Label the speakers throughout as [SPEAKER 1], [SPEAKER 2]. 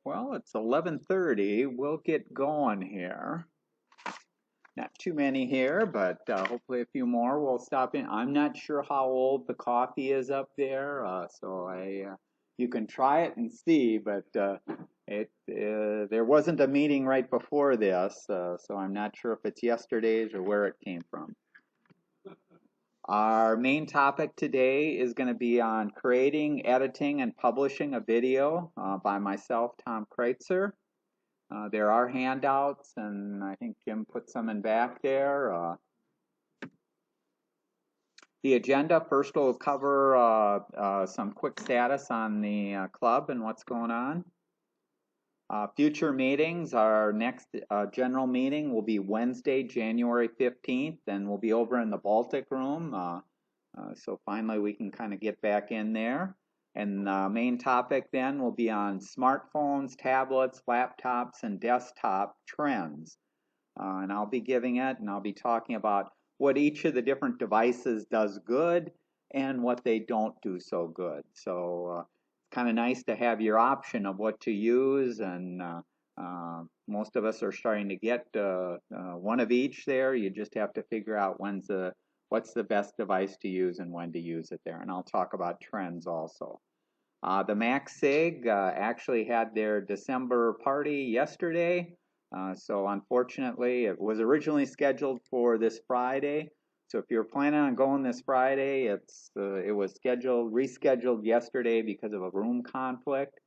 [SPEAKER 1] Well, it's 11:30. We'll get going here. Not too many here, but hopefully a few more will stop in. I'm not sure how old the coffee is up there, you can try it and see, but there wasn't a meeting right before this, so I'm not sure if it's yesterday's or where it came from. Our main topic today is going to be on creating, editing, and publishing a video by myself, Tom Kreuzer. There are handouts, and I think Jim put some in back there. The agenda, first we'll cover some quick status on the club and what's going on. Future meetings, our next general meeting will be Wednesday, January 15th, and we'll be over in the Baltic Room. So finally we can kind of get back in there. And the main topic then will be on smartphones, tablets, laptops, and desktop trends. And I'll be giving it, and I'll be talking about what each of the different devices does good and what they don't do so good. So kind of nice to have your option of what to use, and most of us are starting to get one of each there. You just have to figure out what's the best device to use and when to use it there. And I'll talk about trends also. The MaxSig actually had their December party yesterday. So unfortunately, it was originally scheduled for this Friday. So if you're planning on going this Friday, it was rescheduled yesterday because of a room conflict.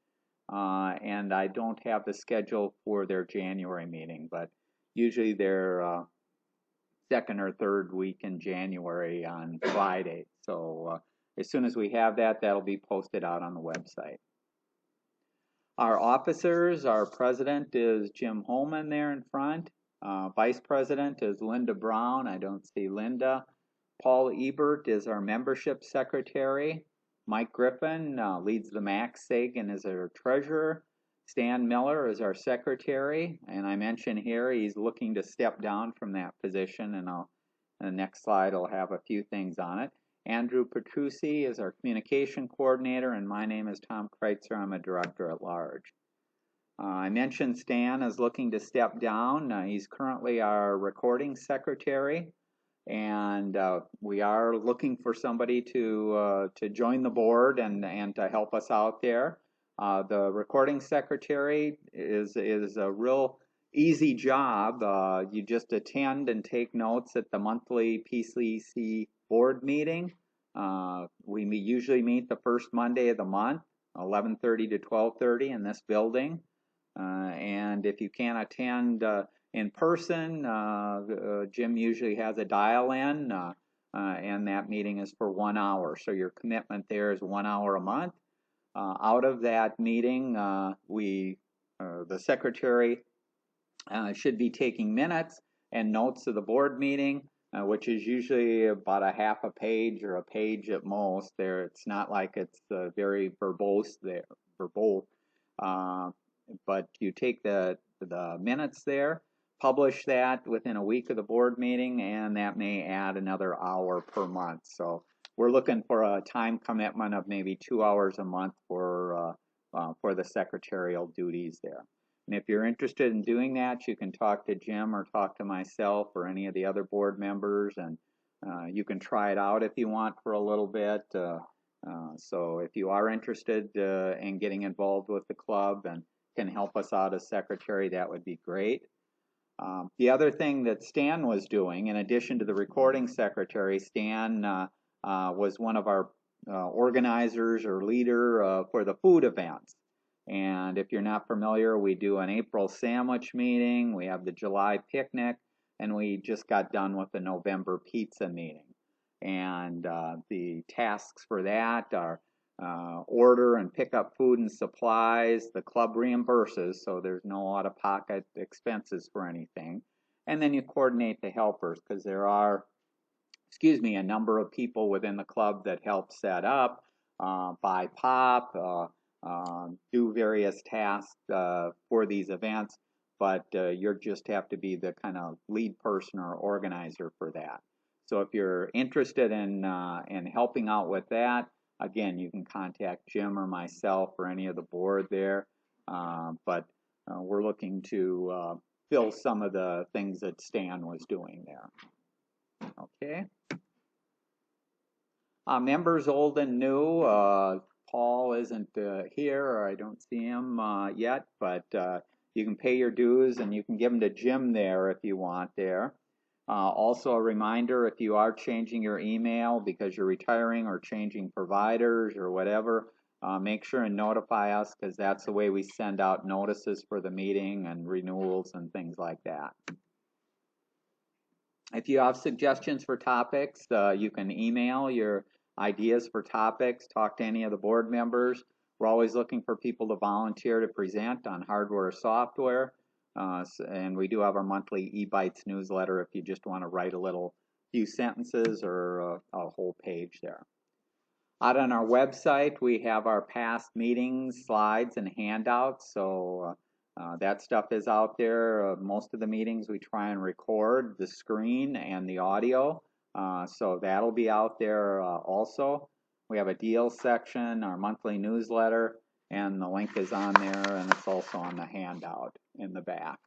[SPEAKER 1] And I don't have the schedule for their January meeting, but usually they're second or third week in January on Friday. So as soon as we have that, that'll be posted out on the website. Our officers, our president is Jim Holman there in front. Vice president is Linda Brown. I don't see Linda. Paul Ebert is our membership secretary. Mike Griffin leads the MaxSig and is our treasurer. Stan Miller is our secretary. And I mentioned here he's looking to step down from that position, and the next slide will have a few things on it. Andrew Petrucci is our communication coordinator, and my name is Tom Kreuzer. I'm a director at large. I mentioned Stan is looking to step down. He's currently our recording secretary, and we are looking for somebody to join the board and to help us out there. The recording secretary is a real easy job. You just attend and take notes at the monthly PCC board meeting. We usually meet the first Monday of the month, 11:30 to 12:30 in this building. And if you can't attend in person, Jim usually has a dial-in, and that meeting is for 1 hour. So your commitment there is 1 hour a month. Out of that meeting, the secretary should be taking minutes and notes of the board meeting, which is usually about a half a page or a page at most. There, it's not like it's very verbose there, but you take the minutes there, publish that within a week of the board meeting, and that may add another hour per month. So we're looking for a time commitment of maybe 2 hours a month for the secretarial duties there. And if you're interested in doing that, you can talk to Jim or talk to myself or any of the other board members, and you can try it out if you want for a little bit. So if you are interested in getting involved with the club and can help us out as secretary, that would be great. The other thing that Stan was doing, in addition to the recording secretary, Stan was one of our organizers or leader for the food events. And if you're not familiar, we do an April sandwich meeting, we have the July picnic, and we just got done with the November pizza meeting. And the tasks for that are order and pick up food and supplies. The club reimburses, so there's no out-of-pocket expenses for anything. And then you coordinate the helpers, because there are, a number of people within the club that help set up, buy pop, do various tasks for these events, but you just have to be the kind of lead person or organizer for that. So if you're interested in helping out with that, again, you can contact Jim or myself or any of the board there. But we're looking to fill some of the things that Stan was doing there. Okay. Members old and new. Paul isn't here, or I don't see him yet, but you can pay your dues and you can give them to Jim there if you want there. Also a reminder, if you are changing your email because you're retiring or changing providers or whatever, make sure and notify us, because that's the way we send out notices for the meeting and renewals and things like that. If you have suggestions for topics, you can email your ideas for topics, talk to any of the board members. We're always looking for people to volunteer to present on hardware or software. And we do have our monthly e-bytes newsletter if you just want to write a few sentences or a whole page there. Out on our website, we have our past meetings, slides, and handouts. So that stuff is out there. Most of the meetings we try and record the screen and the audio. So that'll be out there also. We have a deal section, our monthly newsletter, and the link is on there, and it's also on the handout in the back.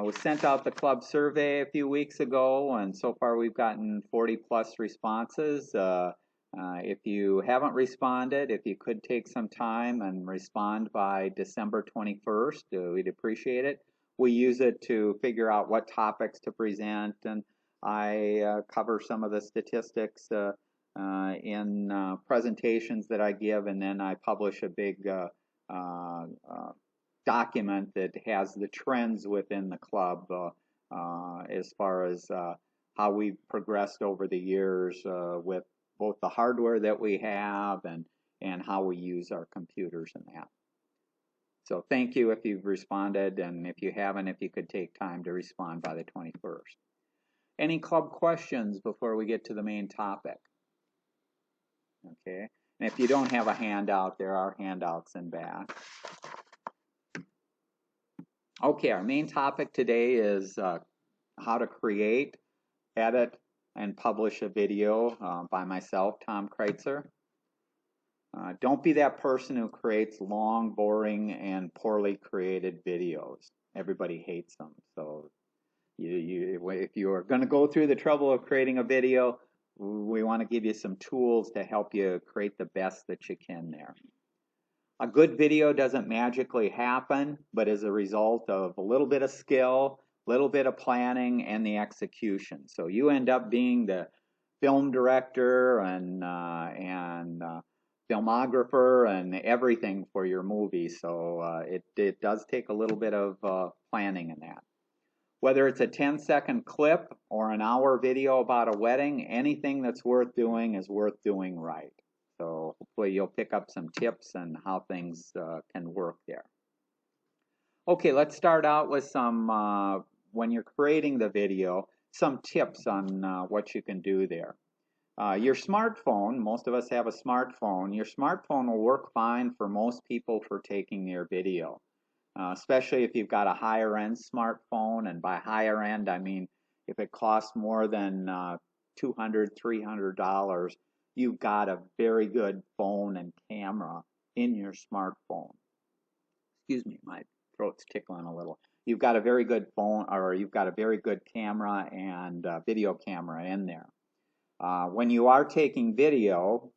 [SPEAKER 1] We sent out the club survey a few weeks ago, and so far we've gotten 40+ responses. If you haven't responded, if you could take some time and respond by December 21st, we'd appreciate it. We use it to figure out what topics to present, and I cover some of the statistics in presentations that I give, and then I publish a big document that has the trends within the club as far as how we've progressed over the years with both the hardware that we have and how we use our computers and that. So thank you if you've responded, and if you haven't, if you could take time to respond by the 21st. Any club questions before we get to the main topic? Okay, and if you don't have a handout, there are handouts in back. Okay, our main topic today is how to create, edit, and publish a video by myself, Tom Kreuzer. Don't be that person who creates long, boring, and poorly created videos. Everybody hates them. So if you are going to go through the trouble of creating a video, we want to give you some tools to help you create the best that you can there. A good video doesn't magically happen, but is a result of a little bit of skill, a little bit of planning, and the execution. So you end up being the film director and filmographer and everything for your movie. So it does take a little bit of planning in that. Whether it's a 10-second clip or an hour video about a wedding, anything that's worth doing is worth doing right. So hopefully you'll pick up some tips on how things can work there. Okay, let's start out with some, when you're creating the video, some tips on what you can do there. Your smartphone, most of us have a smartphone, your smartphone will work fine for most people for taking your video. Especially if you've got a higher end smartphone, and by higher end I mean if it costs more than $200, $300, you've got a very good phone and camera in your smartphone. Excuse me, my throat's tickling a little. You've got a very good phone, or you've got a very good camera and video camera in there. When you are taking video,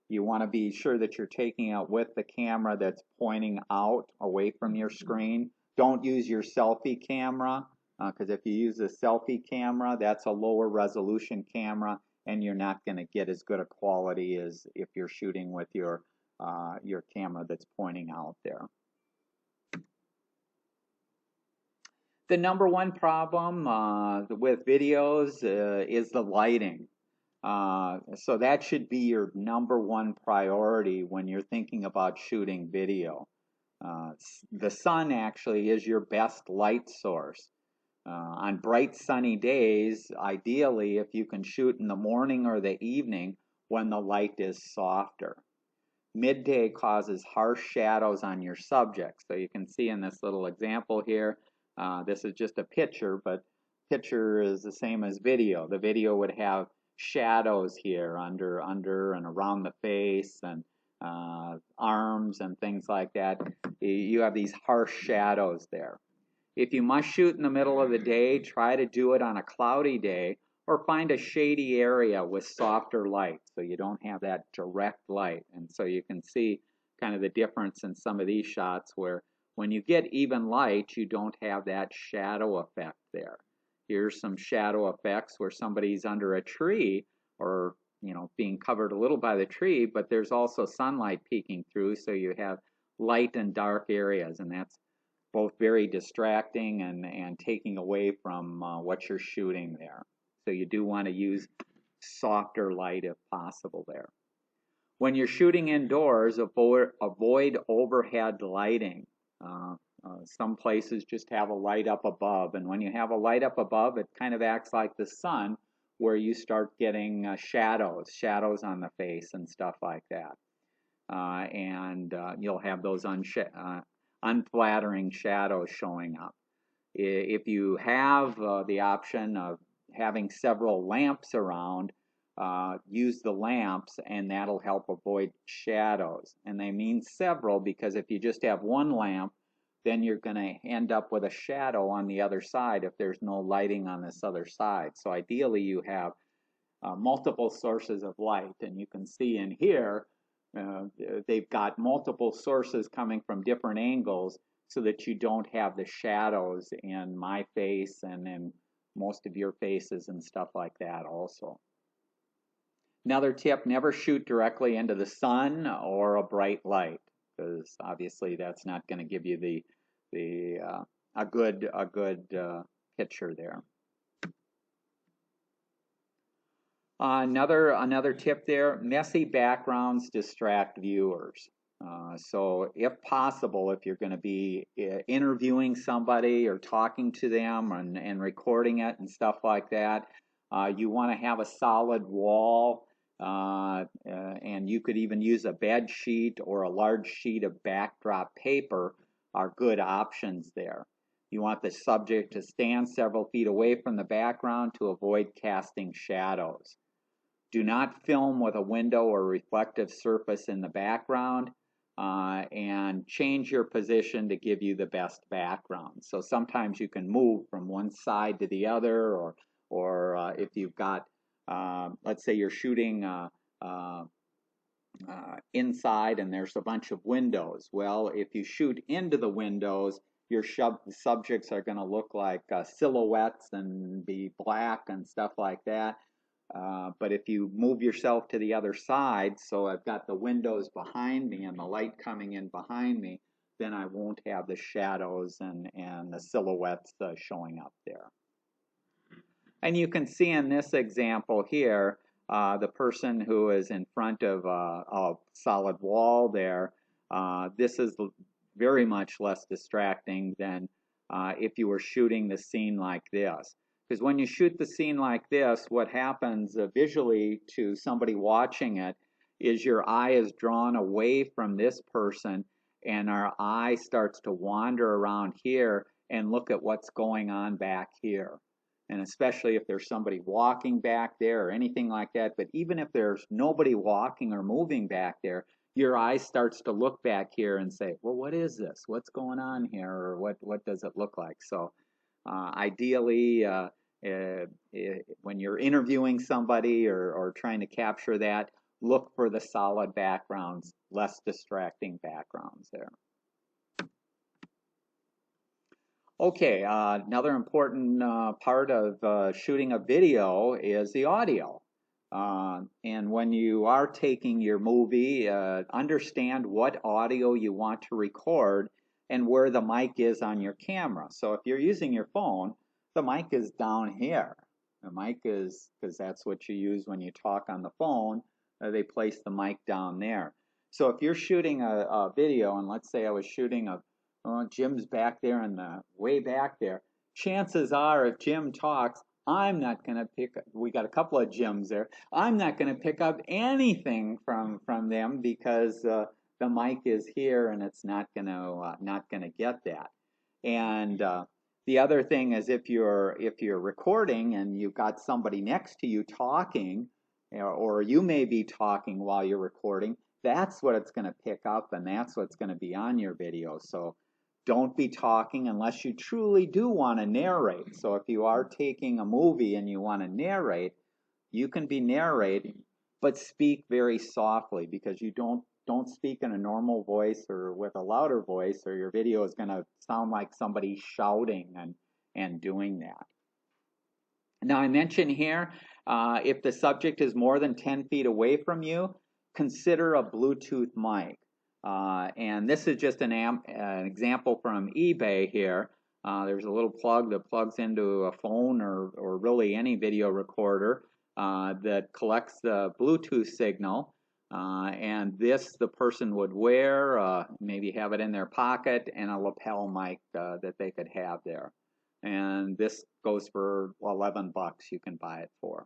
[SPEAKER 1] you want to be sure that you're taking it with the camera that's pointing out away from your screen. Don't use your selfie camera, because if you use a selfie camera, that's a lower resolution camera, and you're not going to get as good a quality as if you're shooting with your camera that's pointing out there. The number one problem with videos is the lighting. So that should be your number one priority when you're thinking about shooting video. The sun actually is your best light source. On bright sunny days, ideally if you can shoot in the morning or the evening when the light is softer. Midday causes harsh shadows on your subject. So you can see in this little example here, this is just a picture, but picture is the same as video. The video would have shadows here under and around the face and arms and things like that. You have these harsh shadows there. If you must shoot in the middle of the day, try to do it on a cloudy day or find a shady area with softer light so you don't have that direct light. And so you can see kind of the difference in some of these shots where when you get even light, you don't have that shadow effect there. Here's some shadow effects where somebody's under a tree or being covered a little by the tree, but there's also sunlight peeking through, so you have light and dark areas, and that's both very distracting and taking away from what you're shooting there. So you do want to use softer light if possible there. When you're shooting indoors, avoid overhead lighting. Some places just have a light up above, and when you have a light up above, it kind of acts like the sun, where you start getting shadows on the face and stuff like that. And you'll have those unflattering shadows showing up. If you have the option of having several lamps around, use the lamps, and that'll help avoid shadows. And they mean several because if you just have one lamp, then you're going to end up with a shadow on the other side if there's no lighting on this other side. So ideally you have multiple sources of light, and you can see in here they've got multiple sources coming from different angles so that you don't have the shadows in my face and in most of your faces and stuff like that also. Another tip, never shoot directly into the sun or a bright light, because obviously that's not going to give you a good picture there. Another tip there, messy backgrounds distract viewers. So if possible, if you're going to be interviewing somebody or talking to them and recording it and stuff like that, you want to have a solid wall, and you could even use a bed sheet or a large sheet of backdrop paper are good options there. You want the subject to stand several feet away from the background to avoid casting shadows. Do not film with a window or reflective surface in the background, and change your position to give you the best background. So sometimes you can move from one side to the other, or if you've got, let's say you're shooting inside and there's a bunch of windows. Well, if you shoot into the windows, your subjects are going to look like silhouettes and be black and stuff like that. But if you move yourself to the other side, so I've got the windows behind me and the light coming in behind me, then I won't have the shadows and the silhouettes showing up there. And you can see in this example here, the person who is in front of a solid wall there, this is very much less distracting than if you were shooting the scene like this. Because when you shoot the scene like this, what happens visually to somebody watching it is your eye is drawn away from this person, and our eye starts to wander around here and look at what's going on back here. And especially if there's somebody walking back there or anything like that, but even if there's nobody walking or moving back there, your eye starts to look back here and say, well, what is this? What's going on here? Or what does it look like? So ideally, when you're interviewing somebody or trying to capture that, look for the solid backgrounds, less distracting backgrounds there. Okay, another important part of shooting a video is the audio. And when you are taking your movie, understand what audio you want to record and where the mic is on your camera. So if you're using your phone, the mic is down here. The mic is, because that's what you use when you talk on the phone, they place the mic down there. So if you're shooting a video, and let's say I was shooting Jim's back there in the way back there, chances are if Jim talks, I'm not going to pick, we got a couple of Jims there. I'm not going to pick up anything from them because the mic is here and it's not going to get that. And the other thing is if you're recording and you've got somebody next to you talking, or you may be talking while you're recording, that's what it's going to pick up and that's what's going to be on your video. So don't be talking unless you truly do want to narrate. So if you are taking a movie and you want to narrate, you can be narrating, but speak very softly, because you don't speak in a normal voice or with a louder voice, or your video is going to sound like somebody shouting and doing that. Now I mentioned here, if the subject is more than 10 feet away from you, consider a Bluetooth mic. And this is just an example from eBay here. There's a little plug that plugs into a phone or really any video recorder that collects the Bluetooth signal. And this the person would wear, maybe have it in their pocket, and a lapel mic that they could have there. And this goes for 11 bucks, you can buy it for.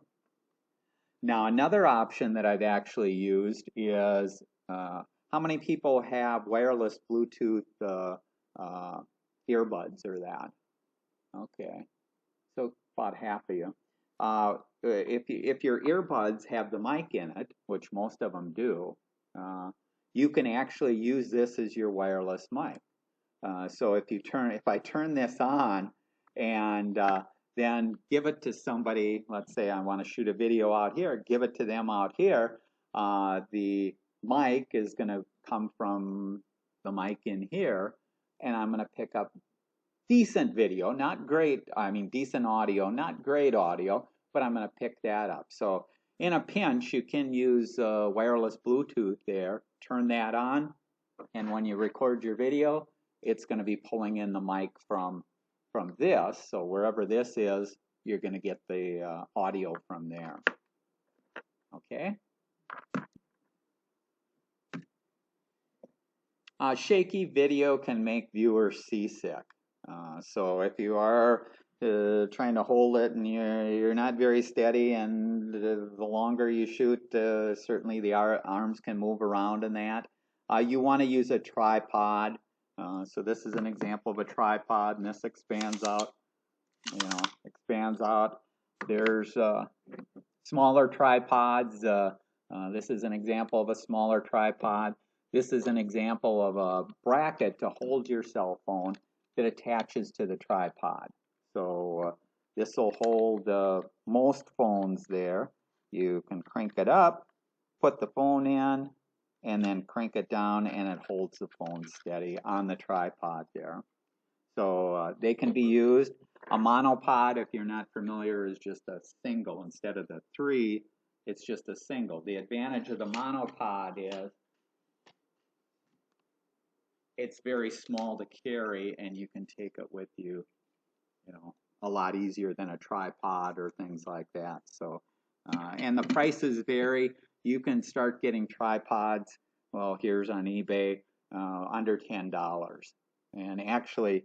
[SPEAKER 1] Now another option that I've actually used is, how many people have wireless Bluetooth earbuds or that? Okay, so about half of you. If your earbuds have the mic in it, which most of them do, you can actually use this as your wireless mic. So if I turn this on and then give it to somebody, let's say I want to shoot a video out here, give it to them out here, the mic is going to come from the mic in here, and I'm going to pick up decent video, not great, I mean decent audio, not great audio, but I'm going to pick that up. So in a pinch, you can use wireless Bluetooth there, turn that on, and when you record your video, it's going to be pulling in the mic from this. So wherever this is, you're going to get the audio from there. Okay. Shaky video can make viewers seasick. So if you are trying to hold it and you're not very steady, and the longer you shoot, certainly the arms can move around in that. You want to use a tripod. So this is an example of a tripod, and this expands out. Expands out. There's smaller tripods. This is an example of a smaller tripod. This is an example of a bracket to hold your cell phone that attaches to the tripod. So this will hold most phones there. You can crank it up, put the phone in, and then crank it down, and it holds the phone steady on the tripod there. So they can be used. A monopod, if you're not familiar, is just a single. Instead of the three, it's just a single. The advantage of the monopod is it's very small to carry, and you can take it with you, a lot easier than a tripod or things like that. So, and the prices vary. You can start getting tripods, well, here's on eBay, under $10. And actually,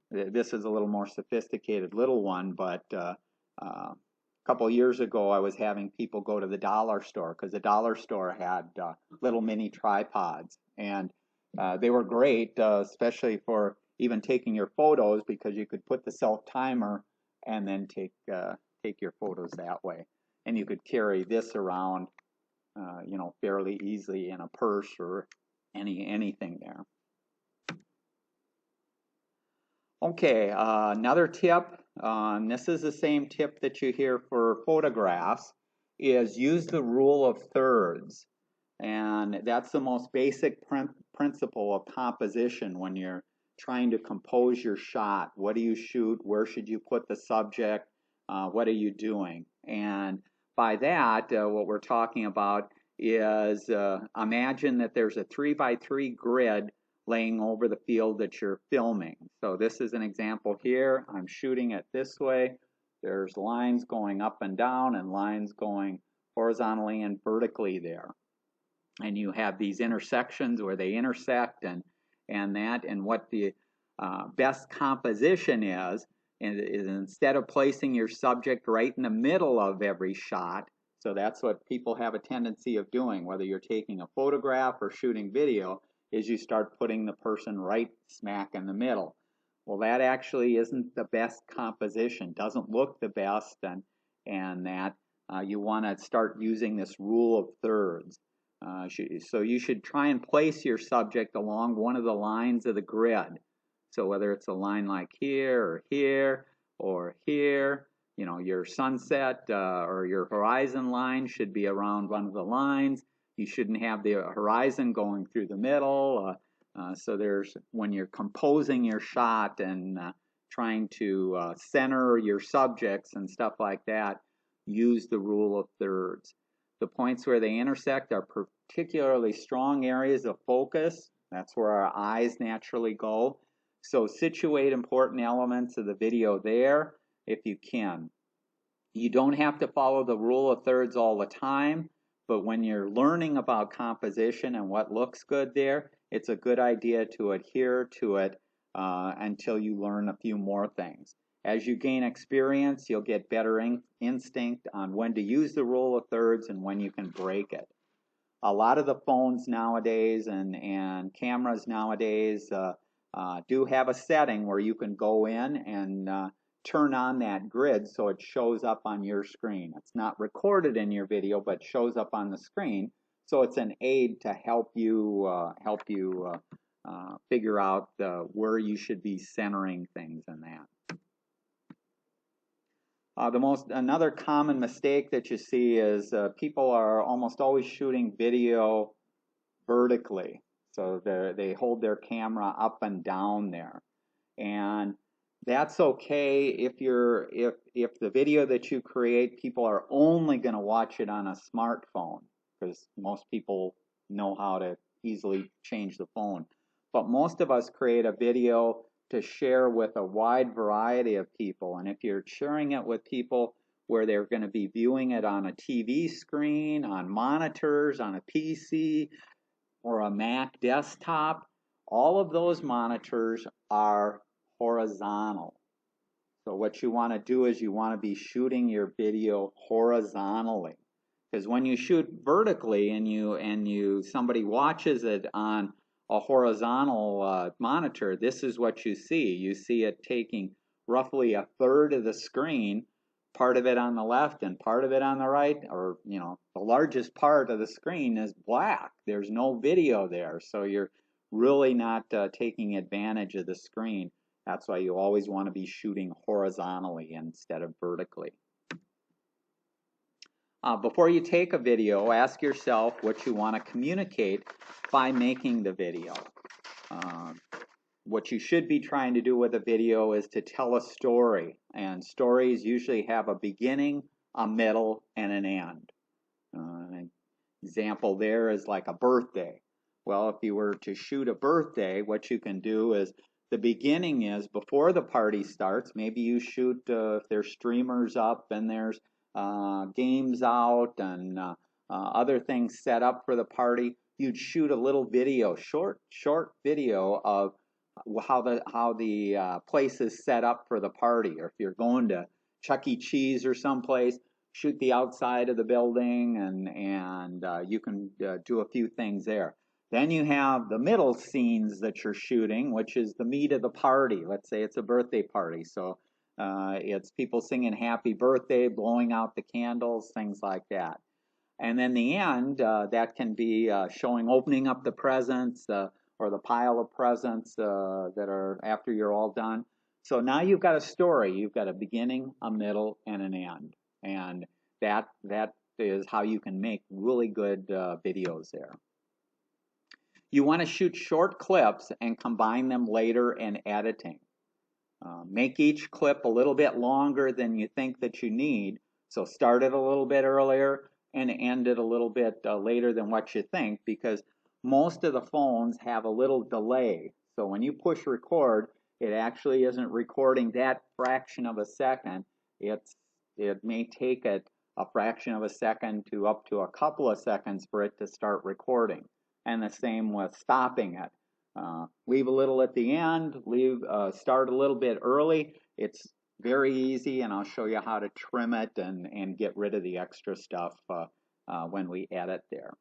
[SPEAKER 1] this is a little more sophisticated little one, but a couple of years ago, I was having people go to the dollar store, because the dollar store had little mini tripods, and they were great, especially for even taking your photos, because you could put the self timer and then take your photos that way, and you could carry this around, fairly easily in a purse or anything there. Okay, another tip, this is the same tip that you hear for photographs, is use the rule of thirds. And that's the most basic principle of composition when you're trying to compose your shot. What do you shoot? Where should you put the subject? What are you doing? And by that, what we're talking about is, imagine that there's a 3x3 grid laying over the field that you're filming. So this is an example here. I'm shooting it this way. There's lines going up and down and lines going horizontally and vertically there. And you have these intersections where they intersect and what the best composition is and instead of placing your subject right in the middle of every shot, so that's what people have a tendency of doing, whether you're taking a photograph or shooting video, is you start putting the person right smack in the middle. Well, that actually isn't the best composition, doesn't look the best, and that you want to start using this rule of thirds. So you should try and place your subject along one of the lines of the grid. So whether it's a line like here or here or here, you know, your sunset or your horizon line should be around one of the lines. You shouldn't have the horizon going through the middle. So there's, when you're composing your shot and trying to center your subjects and stuff like that, use the rule of thirds. The points where they intersect are particularly strong areas of focus. That's where our eyes naturally go. So situate important elements of the video there if you can. You don't have to follow the rule of thirds all the time, but when you're learning about composition and what looks good there, it's a good idea to adhere to it until you learn a few more things. As you gain experience, you'll get better instinct on when to use the rule of thirds and when you can break it. A lot of the phones nowadays and cameras nowadays do have a setting where you can go in and turn on that grid so it shows up on your screen. It's not recorded in your video, but shows up on the screen. So it's an aid to help you figure out where you should be centering things in that. Another common mistake that you see is people are almost always shooting video vertically. So they hold their camera up and down there. And that's okay if the video that you create, people are only going to watch it on a smartphone, because most people know how to easily change the phone. But most of us create a video to share with a wide variety of people. And if you're sharing it with people where they're going to be viewing it on a TV screen, on monitors, on a PC, or a Mac desktop, all of those monitors are horizontal. So what you want to do is you want to be shooting your video horizontally. Because when you shoot vertically and somebody watches it on a horizontal monitor, this is what you see. You see it taking roughly a third of the screen, part of it on the left and part of it on the right, or the largest part of the screen is black. There's no video there, so you're really not taking advantage of the screen. That's why you always want to be shooting horizontally instead of vertically. Before you take a video, ask yourself what you want to communicate by making the video. What you should be trying to do with a video is to tell a story, and stories usually have a beginning, a middle, and an end. An example there is like a birthday. Well, if you were to shoot a birthday, what you can do is the beginning is before the party starts. Maybe you shoot if there's streamers up and there's games out and other things set up for the party. You'd shoot a little video, short video of how the place is set up for the party. Or if you're going to Chuck E. Cheese or someplace, shoot the outside of the building, and you can do a few things there. Then you have the middle scenes that you're shooting, which is the meat of the party. Let's say it's a birthday party, so it's people singing happy birthday, blowing out the candles, things like that. And then the end, that can be showing opening up the presents or the pile of presents that are after you're all done. So now you've got a story. You've got a beginning, a middle, and an end. And that is how you can make really good videos there. You want to shoot short clips and combine them later in editing. Make each clip a little bit longer than you think that you need. So start it a little bit earlier and end it a little bit later than what you think, because most of the phones have a little delay. So when you push record, it actually isn't recording that fraction of a second. It may take it a fraction of a second to up to a couple of seconds for it to start recording. And the same with stopping it. Leave a little at the end, start a little bit early. It's Very easy, and I'll show you how to trim it and get rid of the extra stuff when we edit there.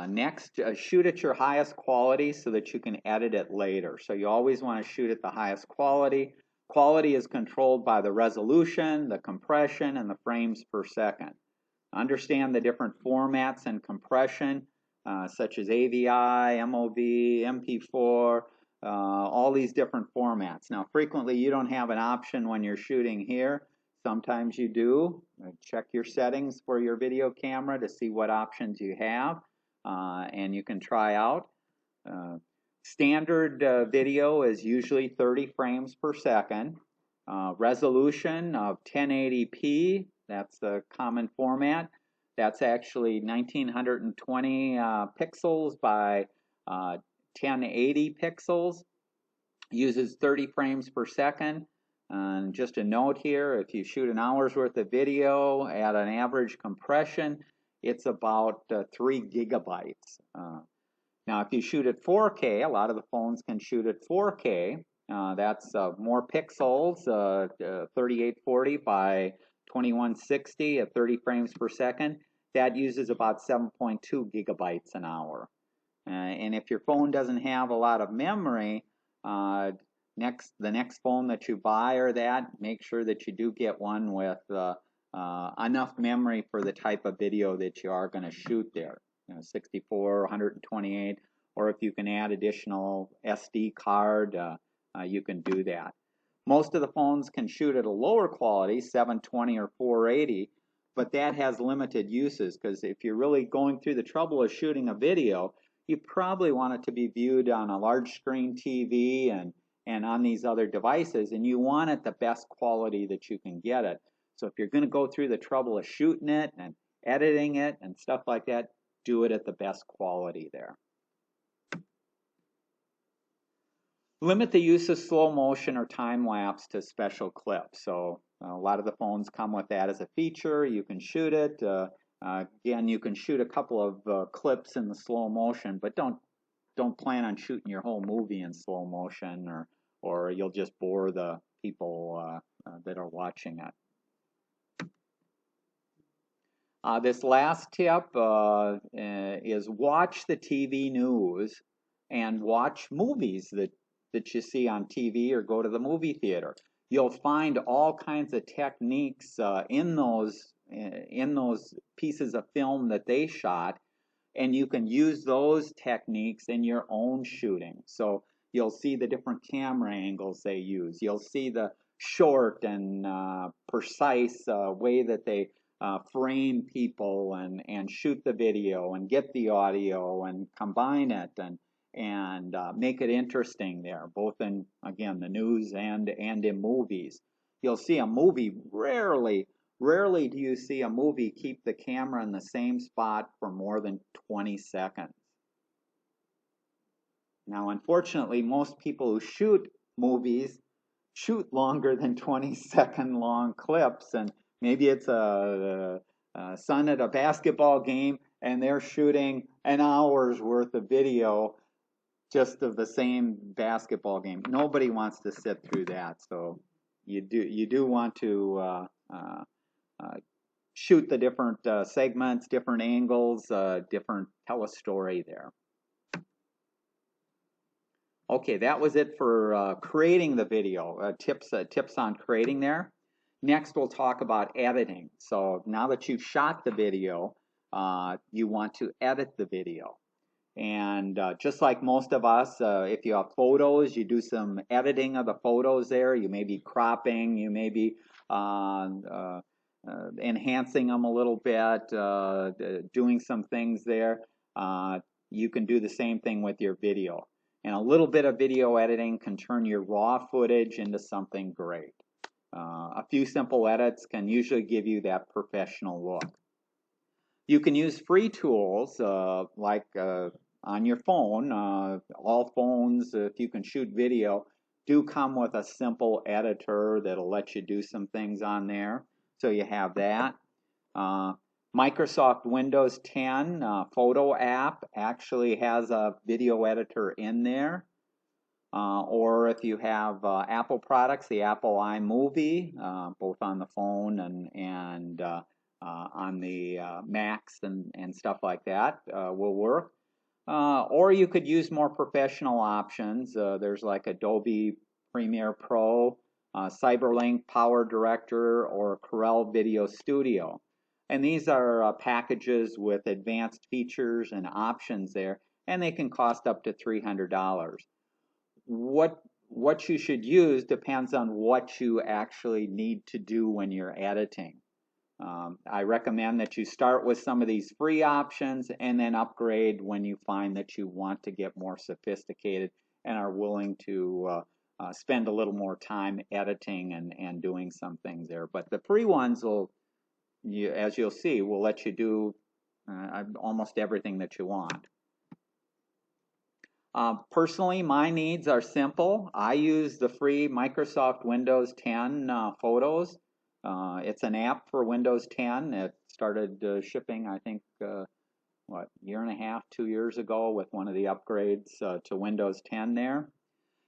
[SPEAKER 1] Next, shoot at your highest quality so that you can edit it later. So you always want to shoot at the highest quality. Quality is controlled by the resolution, the compression, and the frames per second. Understand the different formats and compression, such as AVI, MOV, MP4, all these different formats. Now, frequently you don't have an option when you're shooting here. Sometimes you do. Check your settings for your video camera to see what options you have, and you can try out. Standard video is usually 30 frames per second. Resolution of 1080p, that's the common format. That's actually 1920 pixels by 1080 pixels. Uses 30 frames per second. And just a note here, if you shoot an hour's worth of video at an average compression, it's about 3 gigabytes. Now, if you shoot at 4K, a lot of the phones can shoot at 4K. That's more pixels, 3840 by 2160 at 30 frames per second. That uses about 7.2 gigabytes an hour. And if your phone doesn't have a lot of memory, the next phone that you buy or that, make sure that you do get one with enough memory for the type of video that you are going to shoot there. 64, 128, or if you can add additional SD card, you can do that. Most of the phones can shoot at a lower quality, 720 or 480, but that has limited uses, because if you're really going through the trouble of shooting a video, you probably want it to be viewed on a large screen TV and on these other devices, and you want it the best quality that you can get it. So if you're going to go through the trouble of shooting it and editing it and stuff like that, do it at the best quality there. Limit the use of slow motion or time lapse to special clips. So a lot of the phones come with that as a feature. You can shoot it. Again, you can shoot a couple of clips in the slow motion, but don't plan on shooting your whole movie in slow motion, or you'll just bore the people that are watching it. This last tip is watch the TV news and watch movies that you see on TV, or go to the movie theater. You'll find all kinds of techniques in those pieces of film that they shot, and you can use those techniques in your own shooting. So you'll see the different camera angles they use. You'll see the short and precise way that they frame people and shoot the video and get the audio and combine it and make it interesting there, both in, again, the news and in movies. You'll see a movie, rarely do you see a movie keep the camera in the same spot for more than 20 seconds. Now, unfortunately, most people who shoot movies shoot longer than 20-second long clips, and maybe it's a son at a basketball game and they're shooting an hour's worth of video just of the same basketball game. Nobody wants to sit through that, so you do want to shoot the different segments, different angles, tell a story there. Okay, that was it for creating the video. Tips on creating there. Next, we'll talk about editing. So now that you've shot the video, you want to edit the video. And just like most of us, if you have photos, you do some editing of the photos there. You may be cropping, you may be enhancing them a little bit, doing some things there. You can do the same thing with your video. And a little bit of video editing can turn your raw footage into something great. A few simple edits can usually give you that professional look. You can use free tools like on your phone. All phones, if you can shoot video, do come with a simple editor that'll let you do some things on there. So you have that. Microsoft Windows 10 photo app actually has a video editor in there. or if you have Apple products, the Apple iMovie, both on the phone and on the Macs and stuff like that will work. Or you could use more professional options. There's like Adobe Premiere Pro, Cyberlink Power Director, or Corel Video Studio. And these are packages with advanced features and options there, and they can cost up to $300. What you should use depends on what you actually need to do when you're editing. I recommend that you start with some of these free options and then upgrade when you find that you want to get more sophisticated and are willing to spend a little more time editing and doing some things there. But the free ones will, as you'll see, will let you do almost everything that you want. Personally, my needs are simple. I use the free Microsoft Windows 10 Photos. It's an app for Windows 10. It started shipping, I think, what, year and a half, 2 years ago with one of the upgrades to Windows 10 there.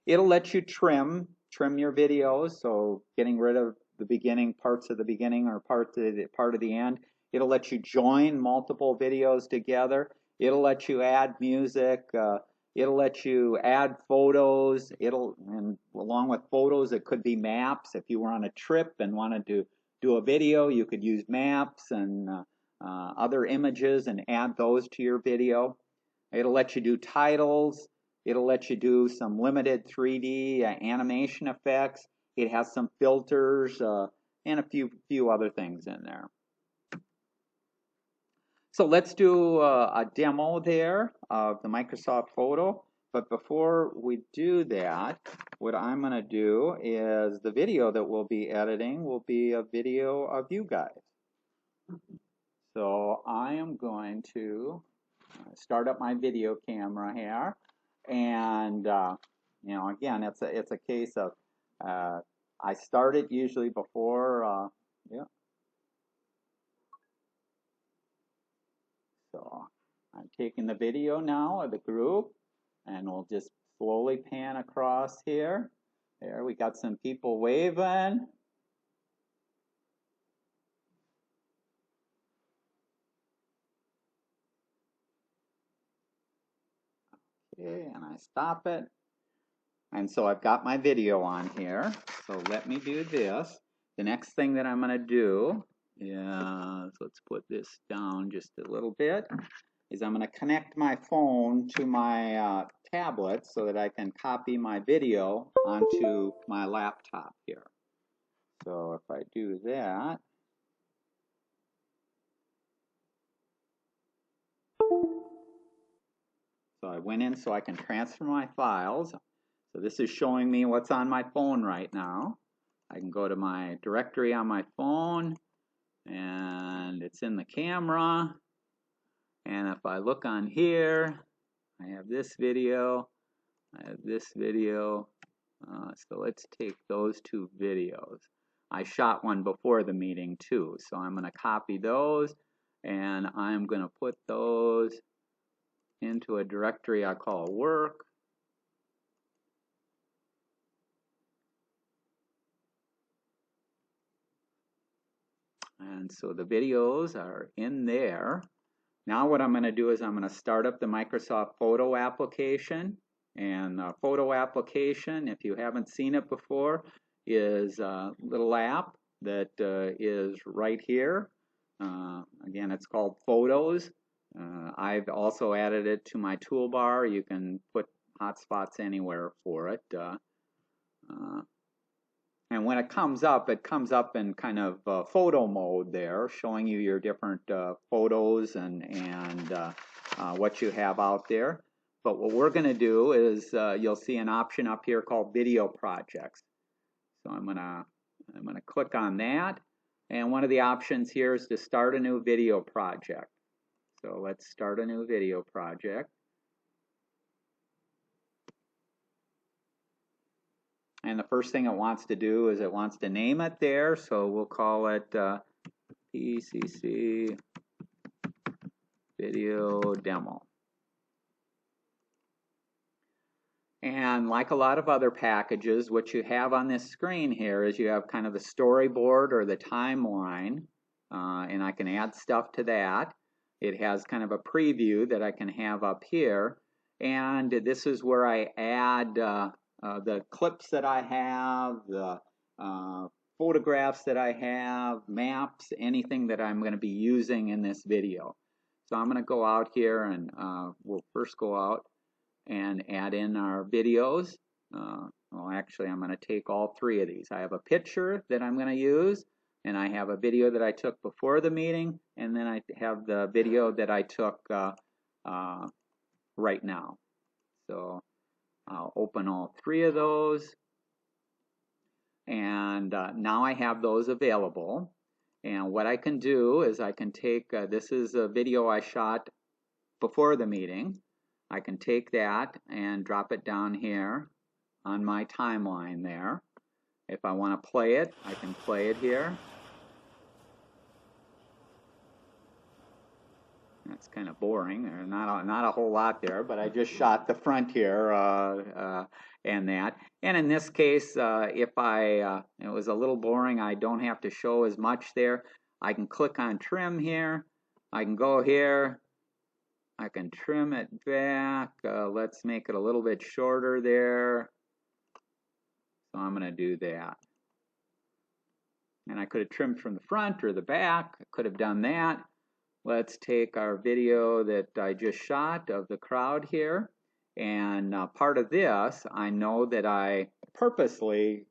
[SPEAKER 1] It'll let you trim your videos, so getting rid of the beginning, parts of the beginning or part of the end. It'll let you join multiple videos together. It'll let you add music. It'll let you add photos. And along with photos, it could be maps. If you were on a trip and wanted to do a video, you could use maps and other images and add those to your video. It'll let you do titles. It'll let you do some limited 3D animation effects. It has some filters and a few other things in there. So let's do a demo there of the Microsoft Photo. But before we do that, what I'm going to do is the video that we'll be editing will be a video of you guys. So I am going to start up my video camera here. And, you know, again, it's a case of I start it usually before, yeah. So I'm taking the video now of the group, and we'll just slowly pan across here. There, we got some people waving. Okay, and I stop it. And so I've got my video on here. So let me do this. The next thing that I'm going to do is, let's put this down just a little bit, is I'm going to connect my phone to my tablet so that I can copy my video onto my laptop here. So if I do that, so I went in so I can transfer my files. So this is showing me what's on my phone right now. I can go to my directory on my phone, and it's in the camera. And if I look on here, I have this video, I have this video. So let's take those two videos. I shot one before the meeting too, so I'm going to copy those, and I'm going to put those into a directory I call work. And so the videos are in there. Now what I'm going to do is I'm going to start up the Microsoft Photo application. And the Photo application, if you haven't seen it before, is a little app that is right here. Again, it's called Photos. I've also added it to my toolbar. You can put hotspots anywhere for it. And when it comes up in kind of photo mode there, showing you your different photos and what you have out there. But what we're going to do is you'll see an option up here called Video Projects. So I'm going to click on that. And one of the options here is to start a new video project. So let's start a new video project. And the first thing it wants to do is it wants to name it there. So we'll call it PCC Video Demo. And like a lot of other packages, what you have on this screen here is you have kind of the storyboard or the timeline, and I can add stuff to that. It has kind of a preview that I can have up here, and this is where I add the clips that I have, the photographs that I have, maps, anything that I'm going to be using in this video. So I'm going to go out here and we'll first go out and add in our videos. Well, actually, I'm going to take all three of these. I have a picture that I'm going to use, and I have a video that I took before the meeting, and then I have the video that I took right now. So I'll open all three of those, and now I have those available. And what I can do is I can take, this is a video I shot before the meeting. I can take that and drop it down here on my timeline there. If I want to play it, I can play it here. That's kind of boring. There's not a whole lot there, but I just shot the front here and that. And in this case, if it was a little boring, I don't have to show as much there. I can click on trim here. I can go here. I can trim it back. Let's make it a little bit shorter there. So I'm going to do that. And I could have trimmed from the front or the back. I could have done that. Let's take our video that I just shot of the crowd here. And part of this, I know that I purposely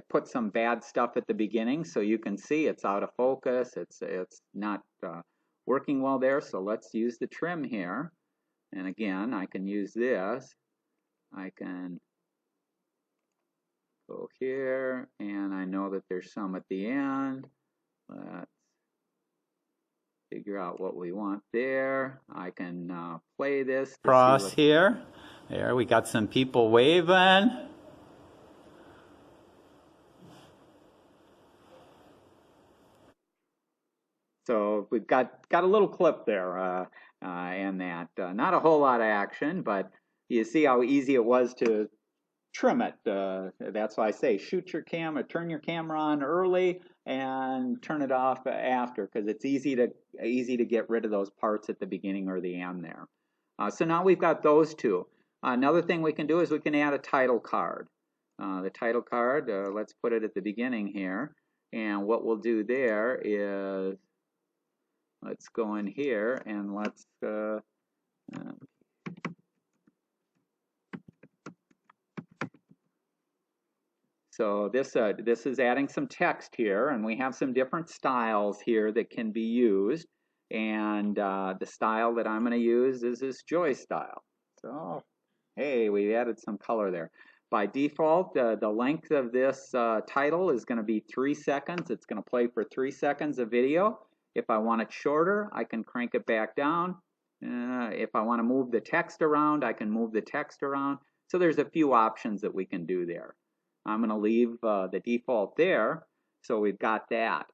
[SPEAKER 1] put some bad stuff at the beginning so you can see it's out of focus. It's not working well there, so let's use the trim here. And again, I can use this. I can go here, and I know that there's some at the end. Let's figure out what we want there. I can play this. Cross here. There, we got some people waving. So we've got a little clip there and that. Not a whole lot of action, but you see how easy it was to trim it. That's why I say shoot your camera, turn your camera on early and turn it off after, because it's easy to get rid of those parts at the beginning or the end there. So now we've got those two. Another thing we can do is we can add a title card. The title card, let's put it at the beginning here. And what we'll do there is, let's go in here and let's so this is adding some text here, and we have some different styles here that can be used. And the style that I'm going to use is this Joy style. So hey, we added some color there. By default, the length of this title is going to be 3 seconds. It's going to play for 3 seconds of video. If I want it shorter, I can crank it back down. If I want to move the text around, I can move the text around. So there's a few options that we can do there. I'm going to leave the default there, so we've got that.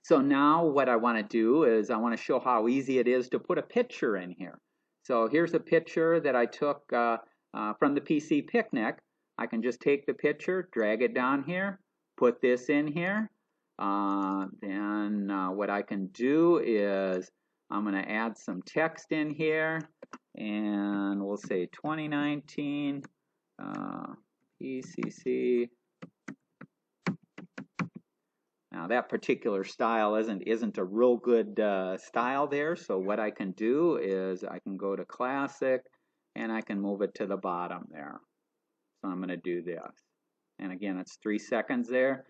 [SPEAKER 1] So now what I want to do is I want to show how easy it is to put a picture in here. So here's a picture that I took from the PC picnic. I can just take the picture, drag it down here, put this in here. Then what I can do is I'm going to add some text in here, and we'll say 2019 PCC. Now that particular style isn't a real good style there, so what I can do is I can go to Classic and I can move it to the bottom there. So I'm going to do this. And again, it's 3 seconds there.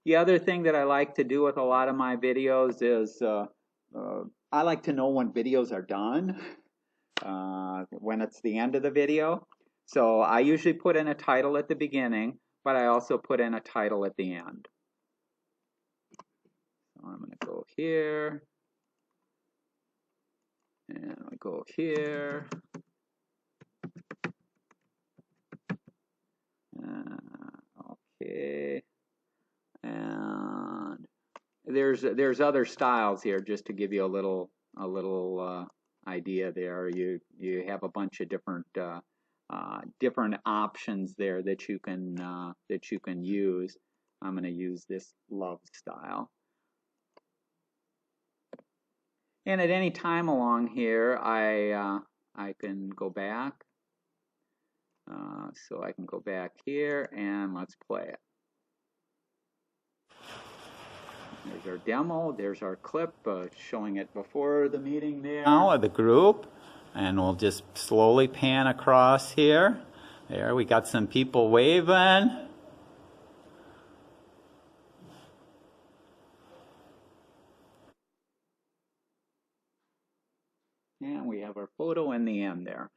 [SPEAKER 1] The other thing that I like to do with a lot of my videos is I like to know when videos are done, when it's the end of the video. So I usually put in a title at the beginning, but I also put in a title at the end. So I'm going to go here, and I go here. Okay, and there's other styles here just to give you a little idea there. You have a bunch of different different options there that you can use. I'm going to use this love style. And at any time along here, I can go back. So I can go back here and let's play it. There's our demo. There's our clip showing it before the meeting there. Now of the group, and we'll just slowly pan across here. There, we got some people waving. And we have our photo in the end there.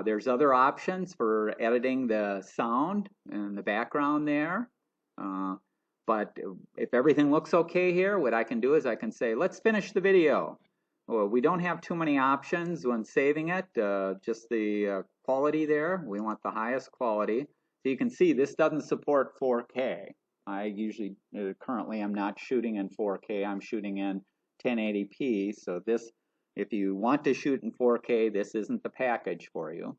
[SPEAKER 1] There's other options for editing the sound and the background there. But if everything looks okay here, what I can do is I can say, let's finish the video. Well, we don't have too many options when saving it, just the quality there. We want the highest quality. So you can see this doesn't support 4K. I usually, currently I'm not shooting in 4K, I'm shooting in 1080p. So this, if you want to shoot in 4K, this isn't the package for you.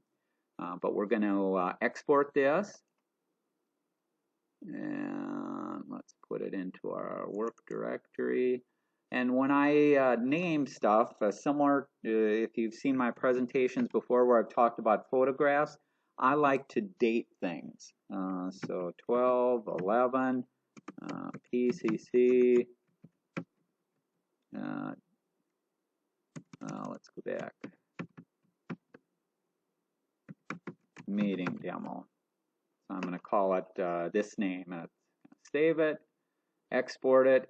[SPEAKER 1] But we're going to export this. And let's put it into our work directory. And when I name stuff, similar, if you've seen my presentations before where I've talked about photographs, I like to date things. So 12, 11, PCC. Let's go back. Meeting demo. So I'm going to call it this name. Save it, export it.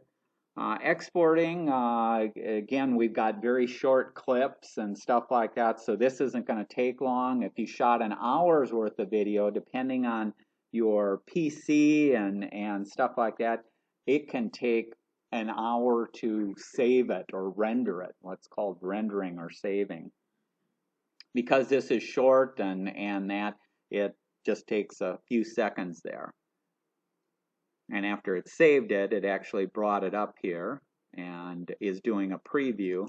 [SPEAKER 1] Exporting, again, we've got very short clips and stuff like that, so this isn't going to take long. If you shot an hour's worth of video, depending on your PC and stuff like that, it can take an hour to save it or render it, what's called rendering or saving. Because this is short and that, it just takes a few seconds there. And after it saved it, it actually brought it up here and is doing a preview.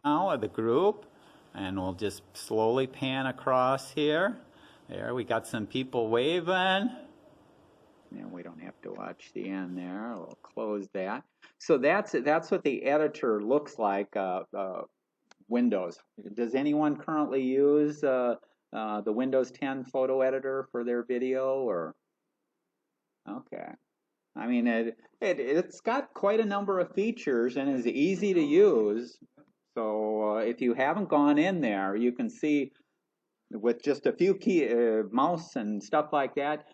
[SPEAKER 1] Now of the group, and we'll just slowly pan across here. There, we got some people waving. And we don't have to watch the end there. We'll close that. So that's what the editor looks like. Windows. Does anyone currently use the Windows 10 photo editor for their video? Or okay, I mean it's got quite a number of features and is easy to use. So if you haven't gone in there, you can see with just a few key mouse and stuff like that,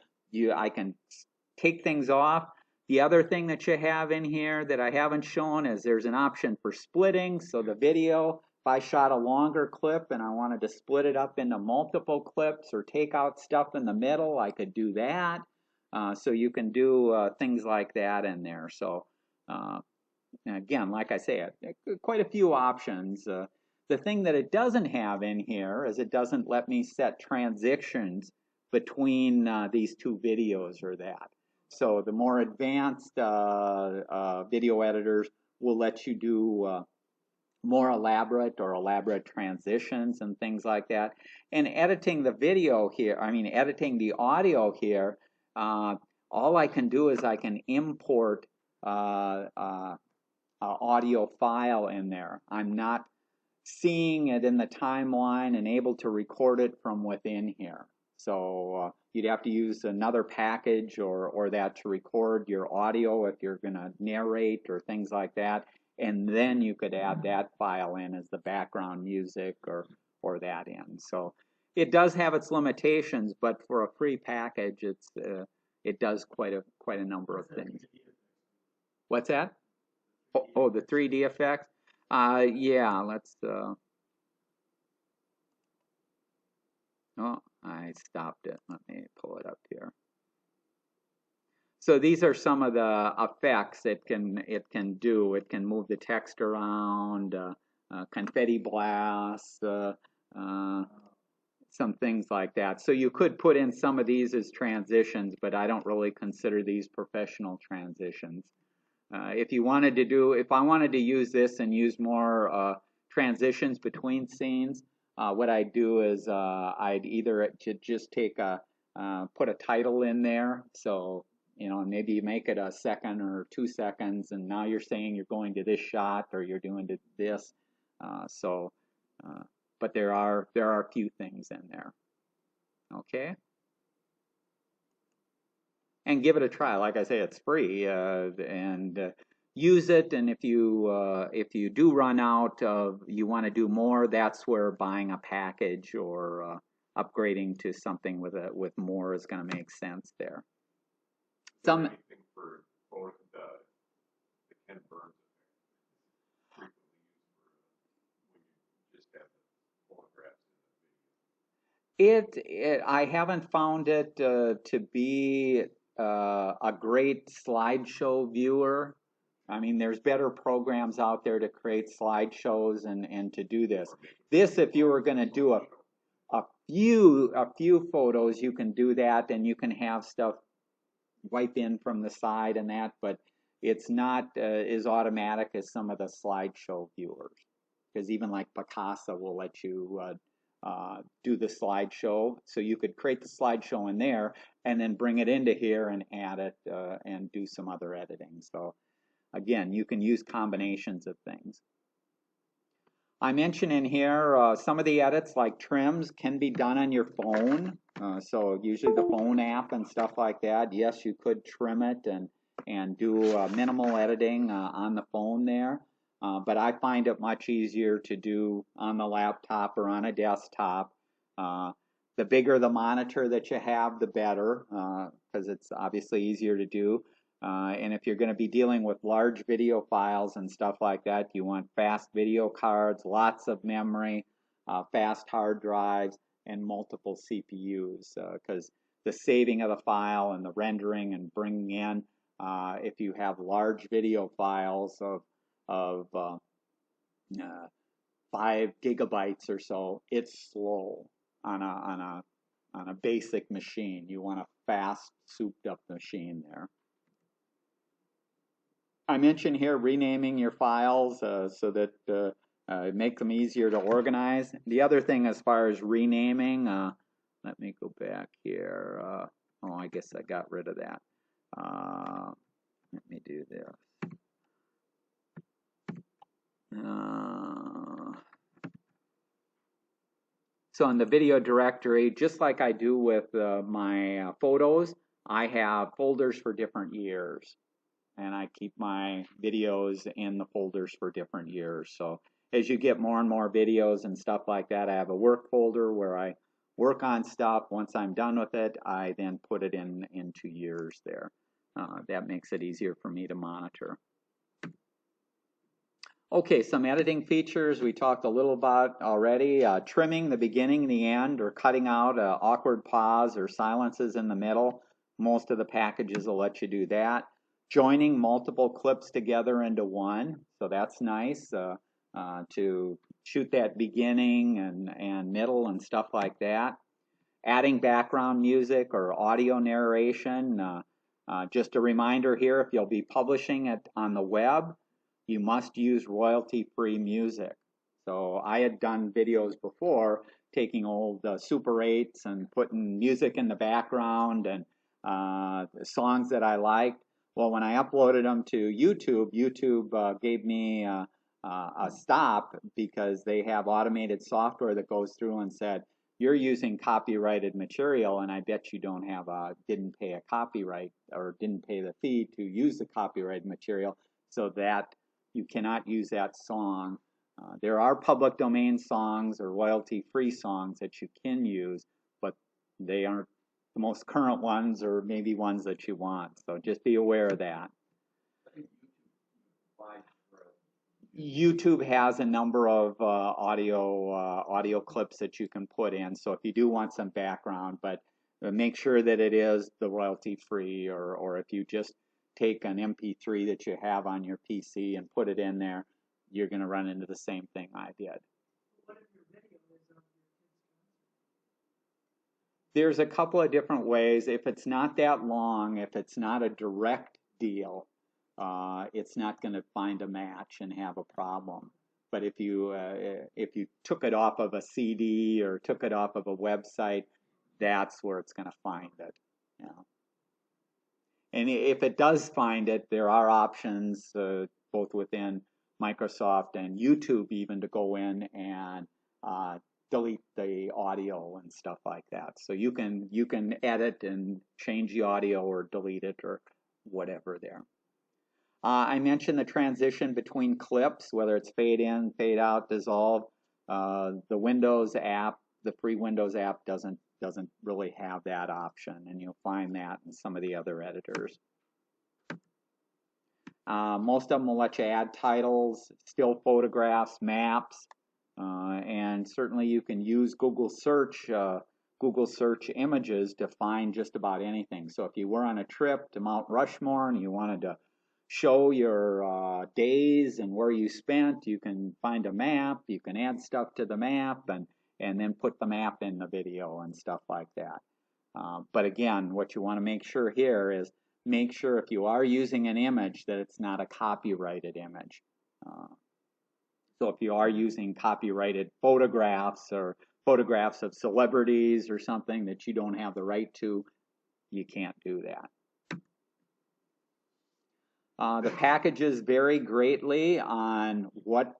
[SPEAKER 1] I can take things off. The other thing that you have in here that I haven't shown is there's an option for splitting. So the video, if I shot a longer clip and I wanted to split it up into multiple clips or take out stuff in the middle, I could do that. So you can do things like that in there. So again, like I say, quite a few options. The thing that it doesn't have in here is it doesn't let me set transitions between these two videos or that. So the more advanced video editors will let you do more elaborate transitions and things like that. And editing the video here, editing the audio here, all I can do is I can import audio file in there. I'm not seeing it in the timeline and able to record it from within here. So you'd have to use another package or that to record your audio if you're going to narrate or things like that. And then you could add that file in as the background music or that in. So it does have its limitations, but for a free package, it does quite a number of things. What's that? Oh, the 3D effects. Yeah, let's. Oh, I stopped it. Let me pull it up here. So these are some of the effects it can do. It can move the text around, confetti blasts, some things like that. So you could put in some of these as transitions, but I don't really consider these professional transitions. If you wanted to do, if I wanted to use this and use more transitions between scenes, what I'd do is I'd either just take put a title in there. So, maybe you make it a second or 2 seconds, and now you're saying you're going to this shot or you're doing this. But there are a few things in there. Okay. And give it a try. Like I say, it's free, and use it. And if you do run out of, you want to do more, that's where buying a package or upgrading to something with more is going to make sense there. Some
[SPEAKER 2] anything for both the Ken Burns effect frequently used for when you just have photographs in the video.
[SPEAKER 1] I haven't found it to be a great slideshow viewer. I mean, there's better programs out there to create slideshows and to do this. This, if you were going to do a few photos, you can do that, and you can have stuff wipe in from the side and that, but it's not as automatic as some of the slideshow viewers. Because even like Picasa will let you do the slideshow, so you could create the slideshow in there and then bring it into here and add it and do some other editing. So again, you can use combinations of things. I mentioned in here some of the edits like trims can be done on your phone. So usually the phone app and stuff like that. Yes, you could trim it and do minimal editing on the phone there. But I find it much easier to do on the laptop or on a desktop. The bigger the monitor that you have, the better, because it's obviously easier to do. And if you're going to be dealing with large video files and stuff like that, you want fast video cards, lots of memory, fast hard drives, and multiple CPUs, because the saving of the file and the rendering and bringing in, if you have large video files of 5 gigabytes or so, it's slow on a basic machine. You want a fast, souped up machine there. I mentioned here renaming your files so that make them easier to organize. The other thing as far as renaming, let me go back here. Oh, I guess I got rid of that. Let me do this. So in the video directory, just like I do with my photos, I have folders for different years. And I keep my videos in the folders for different years. So as you get more and more videos and stuff like that, I have a work folder where I work on stuff. Once I'm done with it, I then put it into years there. That makes it easier for me to monitor. Okay, some editing features we talked a little about already. Trimming the beginning, the end, or cutting out awkward pause or silences in the middle. Most of the packages will let you do that. Joining multiple clips together into one, so that's nice to shoot that beginning and middle and stuff like that. Adding background music or audio narration. Just a reminder here, if you'll be publishing it on the web, you must use royalty-free music. So I had done videos before taking old Super 8s and putting music in the background and songs that I liked. Well, when I uploaded them to YouTube, YouTube gave me a stop because they have automated software that goes through and said, you're using copyrighted material, and I bet you didn't pay a copyright or didn't pay the fee to use the copyrighted material, so that you cannot use that song. There are public domain songs or royalty-free songs that you can use, but they aren't the most current ones or maybe ones that you want. So just be aware of that. YouTube has a number of audio clips that you can put in. So if you do want some background, but make sure that it is the royalty-free, or if you just take an MP3 that you have on your PC and put it in there, you're going to run into the same thing I did.
[SPEAKER 3] What if your video is of your kids'
[SPEAKER 1] There's a couple of different ways. If it's not that long, if it's not a direct deal, it's not going to find a match and have a problem. But if you took it off of a CD or took it off of a website, that's where it's going to find it. You know. And if it does find it, there are options both within Microsoft and YouTube even to go in and delete the audio and stuff like that. So you can edit and change the audio or delete it or whatever there. I mentioned the transition between clips, whether it's fade in, fade out, dissolve. The Windows app, the free Windows app doesn't really have that option, and you'll find that in some of the other editors. Most of them will let you add titles, still photographs, maps, and certainly you can use Google search images to find just about anything. So if you were on a trip to Mount Rushmore and you wanted to show your days and where you spent, you can find a map, you can add stuff to the map, and then put the map in the video and stuff like that. But again, what you want to make sure here is make sure if you are using an image that it's not a copyrighted image. So if you are using copyrighted photographs or photographs of celebrities or something that you don't have the right to, you can't do that. The packages vary greatly on what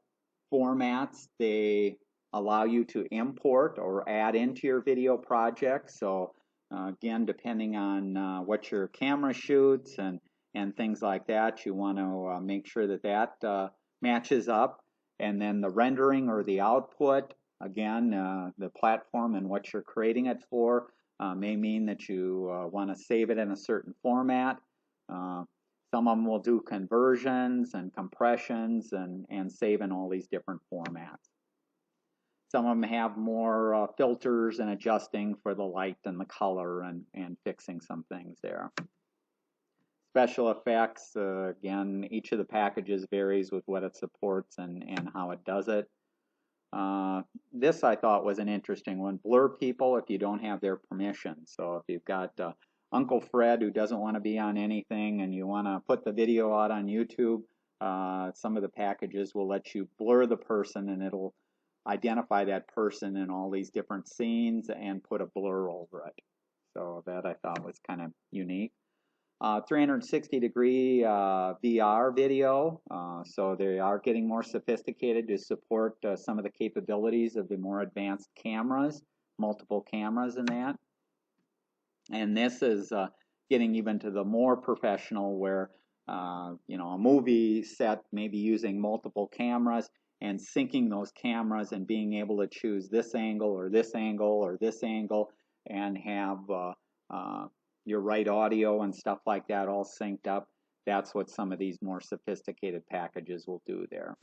[SPEAKER 1] formats they allow you to import or add into your video project. So again, depending on what your camera shoots and things like that, you want to make sure that that matches up. And then the rendering or the output, again, the platform and what you're creating it for may mean that you want to save it in a certain format. Some of them will do conversions and compressions and save in all these different formats. Some of them have more filters and adjusting for the light and the color and fixing some things there. Special effects, again, each of the packages varies with what it supports and how it does it. This I thought was an interesting one. Blur people if you don't have their permission. So if you've got Uncle Fred who doesn't want to be on anything and you want to put the video out on YouTube, some of the packages will let you blur the person and it'll identify that person in all these different scenes and put a blur over it. So that I thought was kind of unique. 360-degree VR video, so they are getting more sophisticated to support some of the capabilities of the more advanced cameras, multiple cameras in that. And this is getting even to the more professional where, you know, a movie set may be using multiple cameras and syncing those cameras and being able to choose this angle or this angle or this angle and have your right audio and stuff like that all synced up. That's what some of these more sophisticated packages will do there.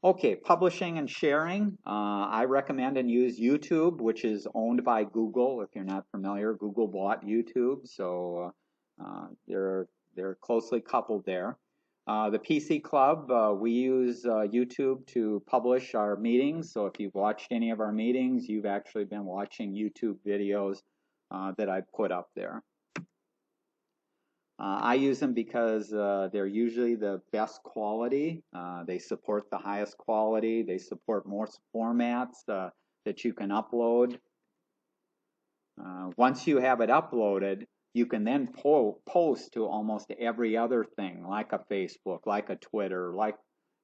[SPEAKER 1] Okay, publishing and sharing. I recommend and use YouTube, which is owned by Google. If you're not familiar, Google bought YouTube, so they're closely coupled there. The PC Club, we use YouTube to publish our meetings. So if you've watched any of our meetings, you've actually been watching YouTube videos that I've put up there. I use them because they're usually the best quality. They support the highest quality. They support more formats that you can upload. Once you have it uploaded, you can then post to almost every other thing, like a Facebook, like a Twitter, like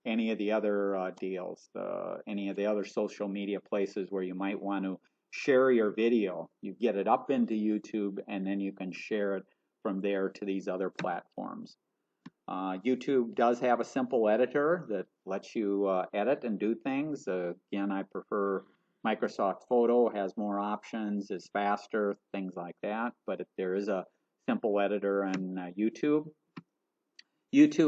[SPEAKER 1] any of the other deals, any of the other social media places where you might want to share your video. You get it up into YouTube, and then you can share it from there to these other platforms. YouTube does have a simple editor that lets you edit and do things. Again, I prefer Microsoft Photo, has more options, is faster, things like that. But if there is a simple editor on YouTube,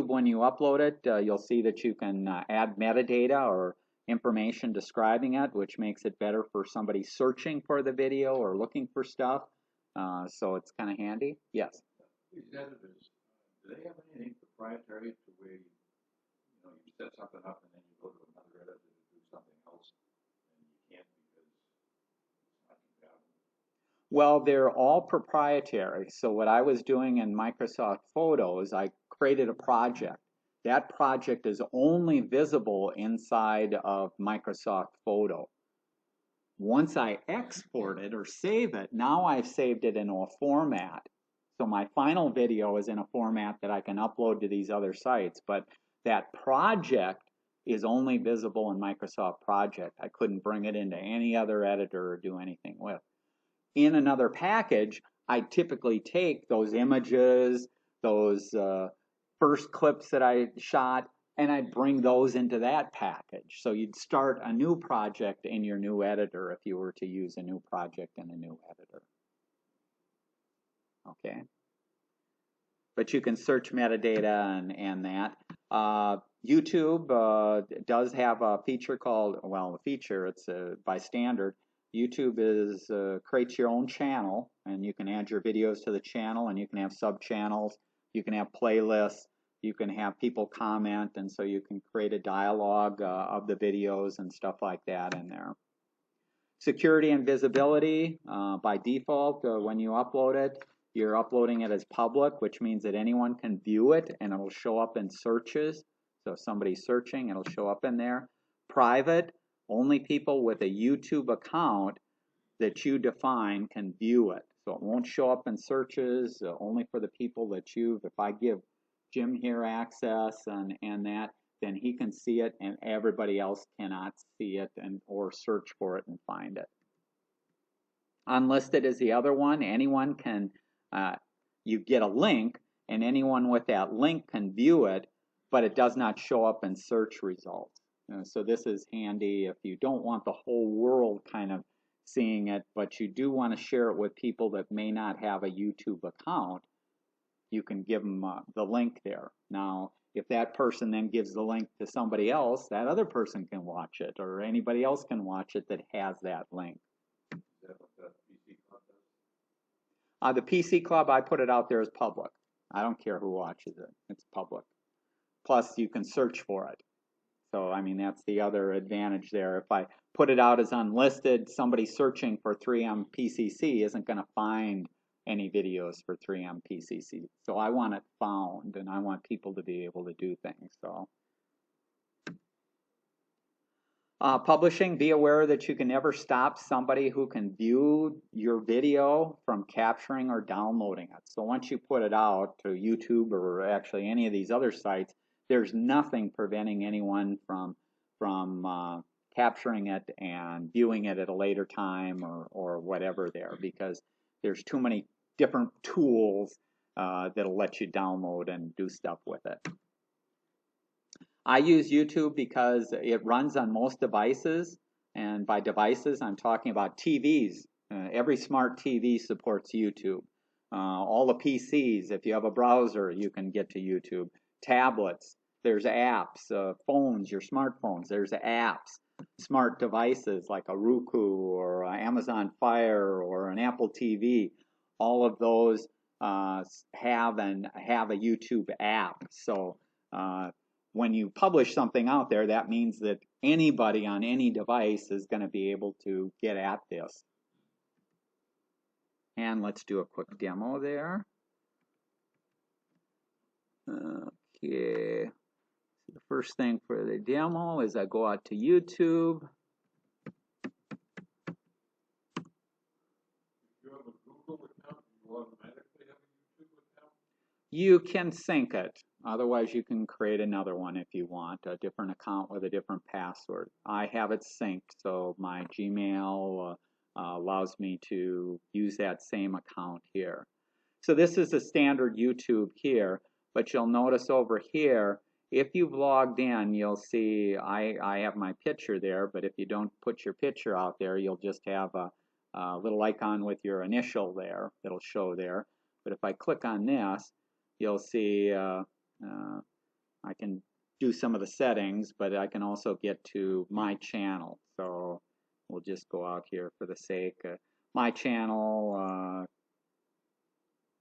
[SPEAKER 1] when you upload it, you'll see that you can add metadata or information describing it, which makes it better for somebody searching for the video or looking for stuff. So it's kind of handy. Yes?
[SPEAKER 2] These editors, do they have anything proprietary to where you set something up and then you go to another editor to do something else and you can't because it's not compatible?
[SPEAKER 1] Well, they're all proprietary. So what I was doing in Microsoft Photos, I created a project. That project is only visible inside of Microsoft Photo. Once I export it or save it, now I've saved it in a format. So my final video is in a format that I can upload to these other sites, but that project is only visible in Microsoft Project. I couldn't bring it into any other editor or do anything with. In another package, I typically take those images, those first clips that I shot, and I'd bring those into that package. So you'd start a new project in your new editor if you were to use a new project in a new editor. Okay. But you can search metadata and that. YouTube does have a feature called, well, a feature, it's by standard. YouTube is creates your own channel, and you can add your videos to the channel, and you can have sub-channels, you can have playlists, you can have people comment, and so you can create a dialogue of the videos and stuff like that in there. Security and visibility, by default, when you upload it, you're uploading it as public, which means that anyone can view it, and it'll show up in searches. So if somebody's searching, it'll show up in there. Private, only people with a YouTube account that you define can view it. So it won't show up in searches, only for the people that if I give Jim here access and that, then he can see it and everybody else cannot see it or search for it and find it. Unlisted is the other one. Anyone can, you get a link and anyone with that link can view it, but it does not show up in search results. So this is handy if you don't want the whole world kind of seeing it, but you do want to share it with people that may not have a YouTube account. You can give them the link there. Now, if that person then gives the link to somebody else, that other person can watch it, or anybody else can watch it that has that link.
[SPEAKER 2] Is that what the PC Club does?
[SPEAKER 1] The PC Club, I put it out there as public. I don't care who watches it. It's public. Plus, you can search for it. So, I mean, that's the other advantage there. If I put it out as unlisted, somebody searching for 3M PCC isn't going to find any videos for 3M PCC. So I want it found, and I want people to be able to do things. So, publishing, be aware that you can never stop somebody who can view your video from capturing or downloading it. So once you put it out to YouTube or actually any of these other sites, there's nothing preventing anyone from capturing it and viewing it at a later time or whatever there, because there's too many different tools that'll let you download and do stuff with it. I use YouTube because it runs on most devices, and by devices I'm talking about TVs. Every smart TV supports YouTube. All the PCs, if you have a browser, you can get to YouTube. Tablets, there's apps. Phones, your smartphones, there's apps. Smart devices like a Roku or Amazon Fire or an Apple TV, all of those have a YouTube app. So when you publish something out there, that means that anybody on any device is going to be able to get at this. And let's do a quick demo there. Okay. The first thing for the demo is I go out to YouTube.
[SPEAKER 2] If you have a Google account, you automatically have a YouTube account?
[SPEAKER 1] You can sync it. Otherwise, you can create another one if you want, a different account with a different password. I have it synced, so my Gmail allows me to use that same account here. So this is a standard YouTube here, but you'll notice over here, if you've logged in, you'll see I have my picture there, but if you don't put your picture out there, you'll just have a little icon with your initial there that'll show there. But if I click on this, you'll see I can do some of the settings, but I can also get to my channel. So we'll just go out here for the sake of my channel.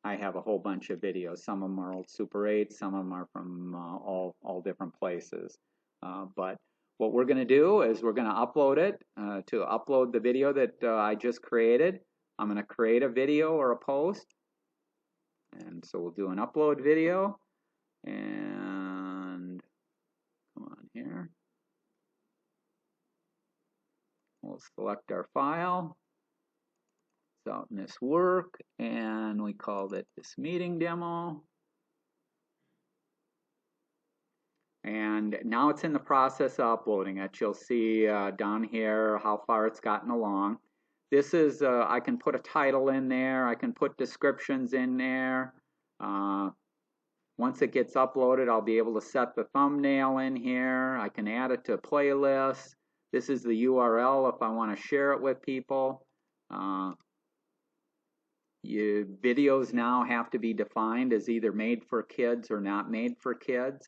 [SPEAKER 1] I have a whole bunch of videos. Some of them are old Super 8, some of them are from all different places. But what we're going to do is we're going to upload it. To upload the video that I just created, I'm going to create a video or a post. And so we'll do an upload video. And come on here. We'll select our file. It's out in this work. And we called it this meeting demo. And now it's in the process of uploading it. You'll see down here how far it's gotten along. This is, I can put a title in there. I can put descriptions in there. Once it gets uploaded, I'll be able to set the thumbnail in here. I can add it to playlists. This is the URL if I want to share it with people. Videos now have to be defined as either made for kids or not made for kids.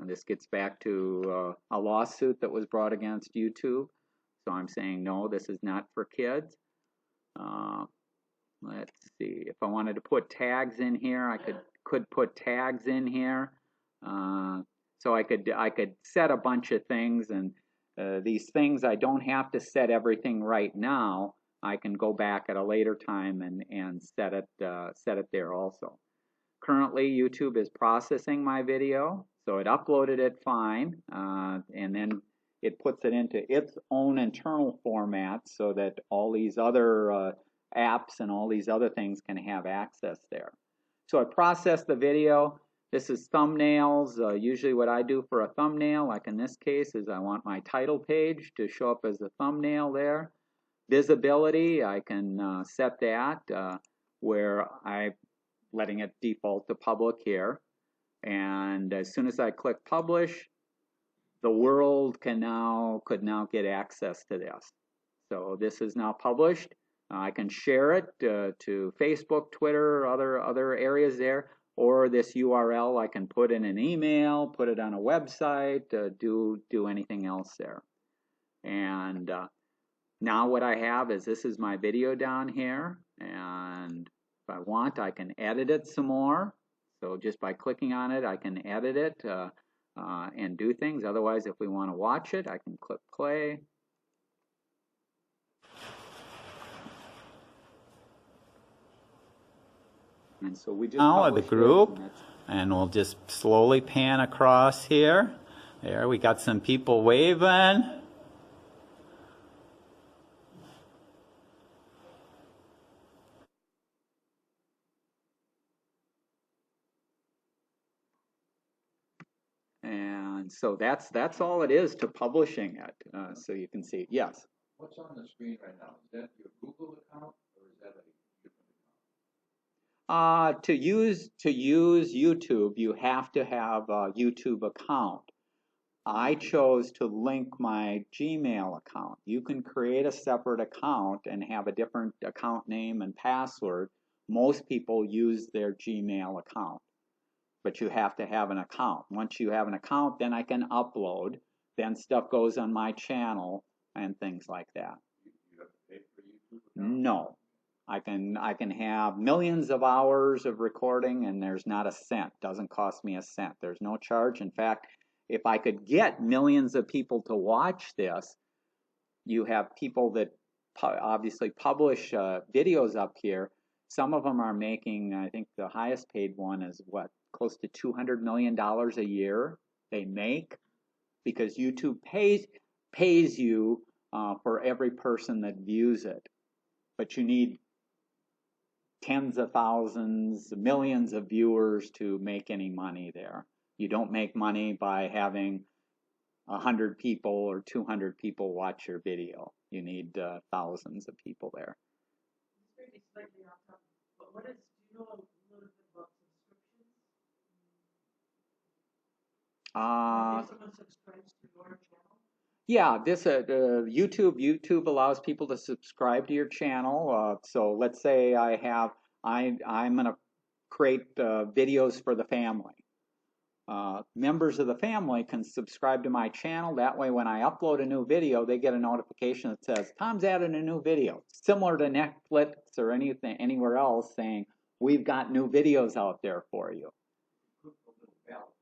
[SPEAKER 1] This gets back to a lawsuit that was brought against YouTube. So I'm saying, no, this is not for kids. Let's see. If I wanted to put tags in here, I could put tags in here. So I could set a bunch of things, and these things I don't have to set everything right now. I can go back at a later time and set it there also. Currently, YouTube is processing my video, so it uploaded it fine, and then it puts it into its own internal format so that all these other apps and all these other things can have access there. So I processed the video. This is thumbnails. Usually what I do for a thumbnail, like in this case, is I want my title page to show up as a thumbnail there. Visibility, I can set that where I'm letting it default to public here. And as soon as I click publish, the world could now get access to this. So this is now published. I can share it to Facebook, Twitter, other areas there, or this URL I can put in an email, put it on a website, do anything else there. And now what I have is this is my video down here, and if I want, I can edit it some more. So just by clicking on it, I can edit it and do things. Otherwise, if we want to watch it, I can click play. And so we just
[SPEAKER 4] now of the group, and we'll just slowly pan across here. There, we got some people waving.
[SPEAKER 1] And so that's all it is to publishing it. So you can see, yes.
[SPEAKER 2] What's on the screen right now? Is that your Google account or is that a different account?
[SPEAKER 1] To use YouTube, you have to have a YouTube account. I chose to link my Gmail account. You can create a separate account and have a different account name and password. Most people use their Gmail account, but you have to have an account. Once you have an account, then I can upload. Then stuff goes on my channel and things like that.
[SPEAKER 2] You have to pay for YouTube account?
[SPEAKER 1] No. I can have millions of hours of recording and there's not a cent. Doesn't cost me a cent. There's no charge. In fact, if I could get millions of people to watch this, you have people that obviously publish videos up here. Some of them are making, I think the highest paid one is what, close to $200 million a year they make, because YouTube pays you for every person that views it. But you need tens of thousands, millions of viewers to make any money there. You don't make money by having 100 people or 200 people watch your video. You need thousands of people there.
[SPEAKER 3] This may be slightly off topic, but do you know a little bit about subscriptions? If someone subscribes to your channel?
[SPEAKER 1] Yeah, this YouTube allows people to subscribe to your channel. So let's say I'm going to create videos for the family. Members of the family can subscribe to my channel. That way, when I upload a new video, they get a notification that says Tom's added a new video, similar to Netflix or anything anywhere else, saying we've got new videos out there for you.
[SPEAKER 2] Click the little bell.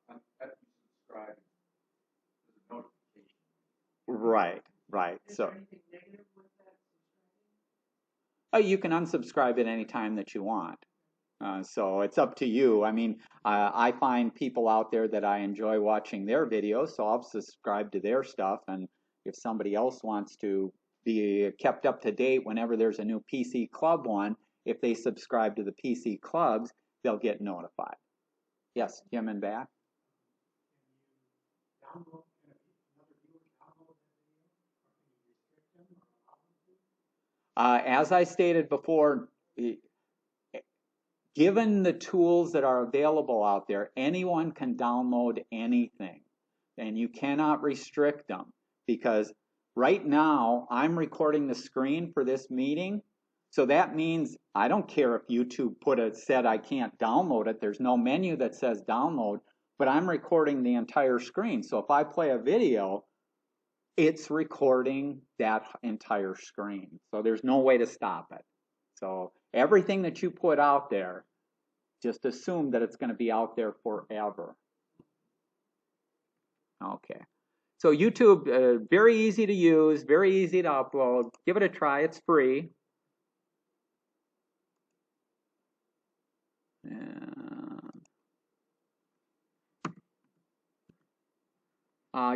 [SPEAKER 2] After you subscribe, there's a notification.
[SPEAKER 1] Right.
[SPEAKER 3] Is
[SPEAKER 1] So.
[SPEAKER 3] there anything negative with that subscribing?
[SPEAKER 1] You can unsubscribe at any time that you want. So it's up to you. I mean, I find people out there that I enjoy watching their videos, so I'll subscribe to their stuff. And if somebody else wants to be kept up to date whenever there's a new PC Club one, if they subscribe to the PC Clubs, they'll get notified. Yes, Jim and back. As I stated before, given the tools that are available out there, anyone can download anything, and you cannot restrict them, because right now I'm recording the screen for this meeting, so that means I don't care if YouTube said I can't download it. There's no menu that says download, but I'm recording the entire screen. So if I play a video, it's recording that entire screen. So there's no way to stop it. So everything that you put out there, just assume that it's going to be out there forever. Okay. So YouTube, very easy to use, very easy to upload. Give it a try. It's free.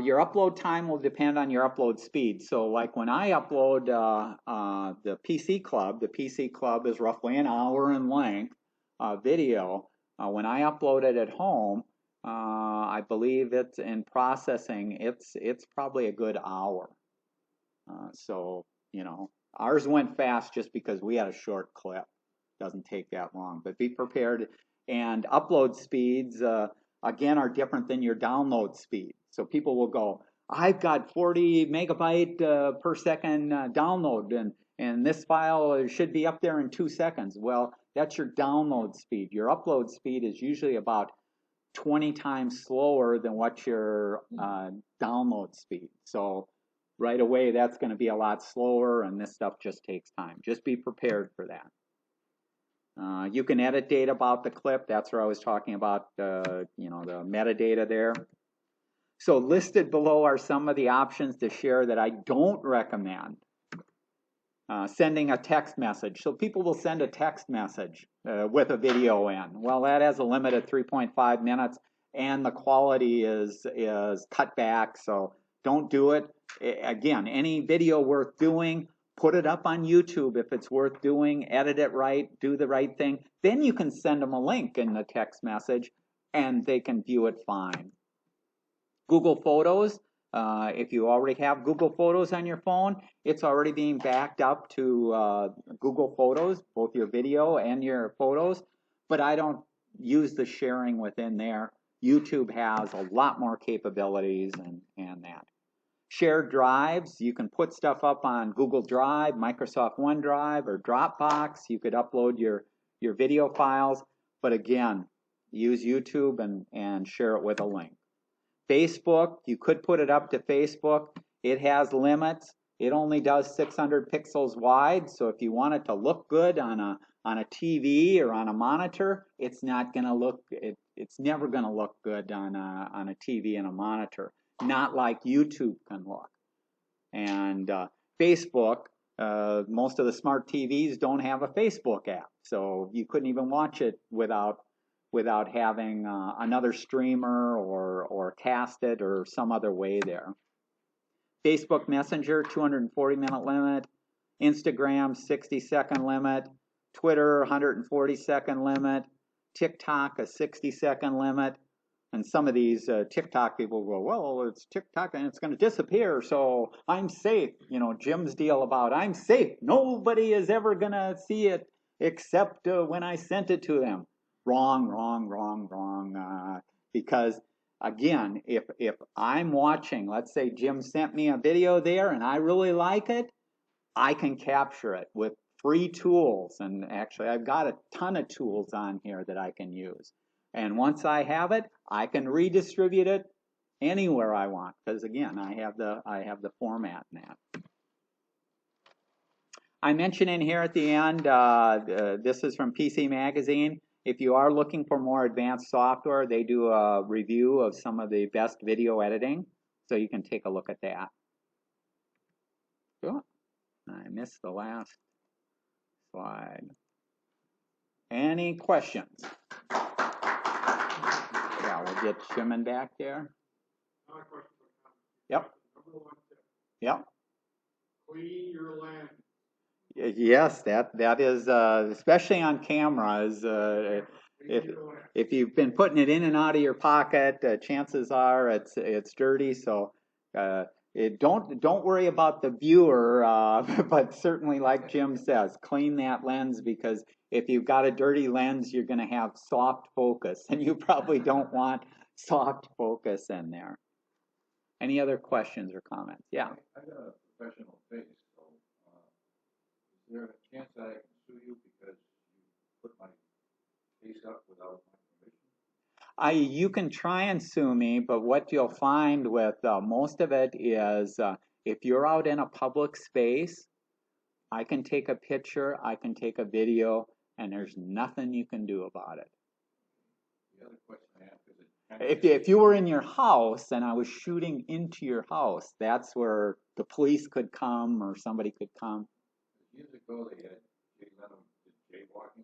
[SPEAKER 1] Your upload time will depend on your upload speed. So like when I upload the PC Club is roughly an hour in length video. When I upload it at home, I believe it's in processing, it's probably a good hour. So, you know, ours went fast just because we had a short clip. Doesn't take that long, but be prepared. And upload speeds, again, are different than your download speed. So people will go, I've got 40 megabyte per second download, and this file should be up there in 2 seconds. Well, that's your download speed. Your upload speed is usually about 20 times slower than what your download speed. So right away, that's going to be a lot slower, and this stuff just takes time. Just be prepared for that. You can edit data about the clip. That's where I was talking about, you know, the metadata there. So listed below are some of the options to share that I don't recommend. Sending a text message. So people will send a text message with a video in. Well, that has a limit of 3.5 minutes, and the quality is cut back, so don't do it. Again, any video worth doing, put it up on YouTube if it's worth doing, edit it right, do the right thing. Then you can send them a link in the text message, and they can view it fine. Google Photos, if you already have Google Photos on your phone, it's already being backed up to Google Photos, both your video and your photos, but I don't use the sharing within there. YouTube has a lot more capabilities and that. Shared drives, you can put stuff up on Google Drive, Microsoft OneDrive, or Dropbox. You could upload your video files, but again, use YouTube and share it with a link. Facebook, you could put it up to Facebook. It has limits. It only does 600 pixels wide, so if you want it to look good on a TV or on a monitor, it's not going to look. It's never going to look good on a TV and a monitor. Not like YouTube can look. And Facebook, most of the smart TVs don't have a Facebook app, so you couldn't even watch it without having another streamer or cast it or some other way there. Facebook Messenger, 240-minute limit. Instagram, 60-second limit. Twitter, 140-second limit. TikTok, a 60-second limit. And some of these TikTok people go, well, it's TikTok and it's going to disappear, so I'm safe. You know, Jim's deal about I'm safe. Nobody is ever going to see it except when I sent it to them. Wrong. Because again, if I'm watching, let's say Jim sent me a video there and I really like it, I can capture it with free tools. And actually, I've got a ton of tools on here that I can use. And once I have it, I can redistribute it anywhere I want. Because again, I have the format in that. I mentioned in here at the end, this is from PC Magazine. If you are looking for more advanced software, they do a review of some of the best video editing, so you can take a look at that. Cool. I missed the last slide. Any questions? Yeah, we'll get Shimon back there.
[SPEAKER 5] Another question.
[SPEAKER 1] Yep.
[SPEAKER 5] Number one tip,
[SPEAKER 1] Yep.
[SPEAKER 5] clean your land.
[SPEAKER 1] Yes, that is especially on cameras. If you've been putting it in and out of your pocket, chances are it's dirty. So don't worry about the viewer, but certainly, like Jim says, clean that lens, because if you've got a dirty lens, you're going to have soft focus, and you probably don't want soft focus in there. Any other questions or comments? Yeah.
[SPEAKER 2] I got a professional face, so is there a chance that I can sue you because you put my face up without my permission?
[SPEAKER 1] You can try and sue me, but what you'll find with most of it is if you're out in a public space, I can take a picture, I can take a video, and there's nothing you can do about it.
[SPEAKER 2] The other question I have is it
[SPEAKER 1] If you were in your house and I was shooting into your house, that's where the police could come or somebody could come.
[SPEAKER 2] years ago they had Jay Leno did jaywalking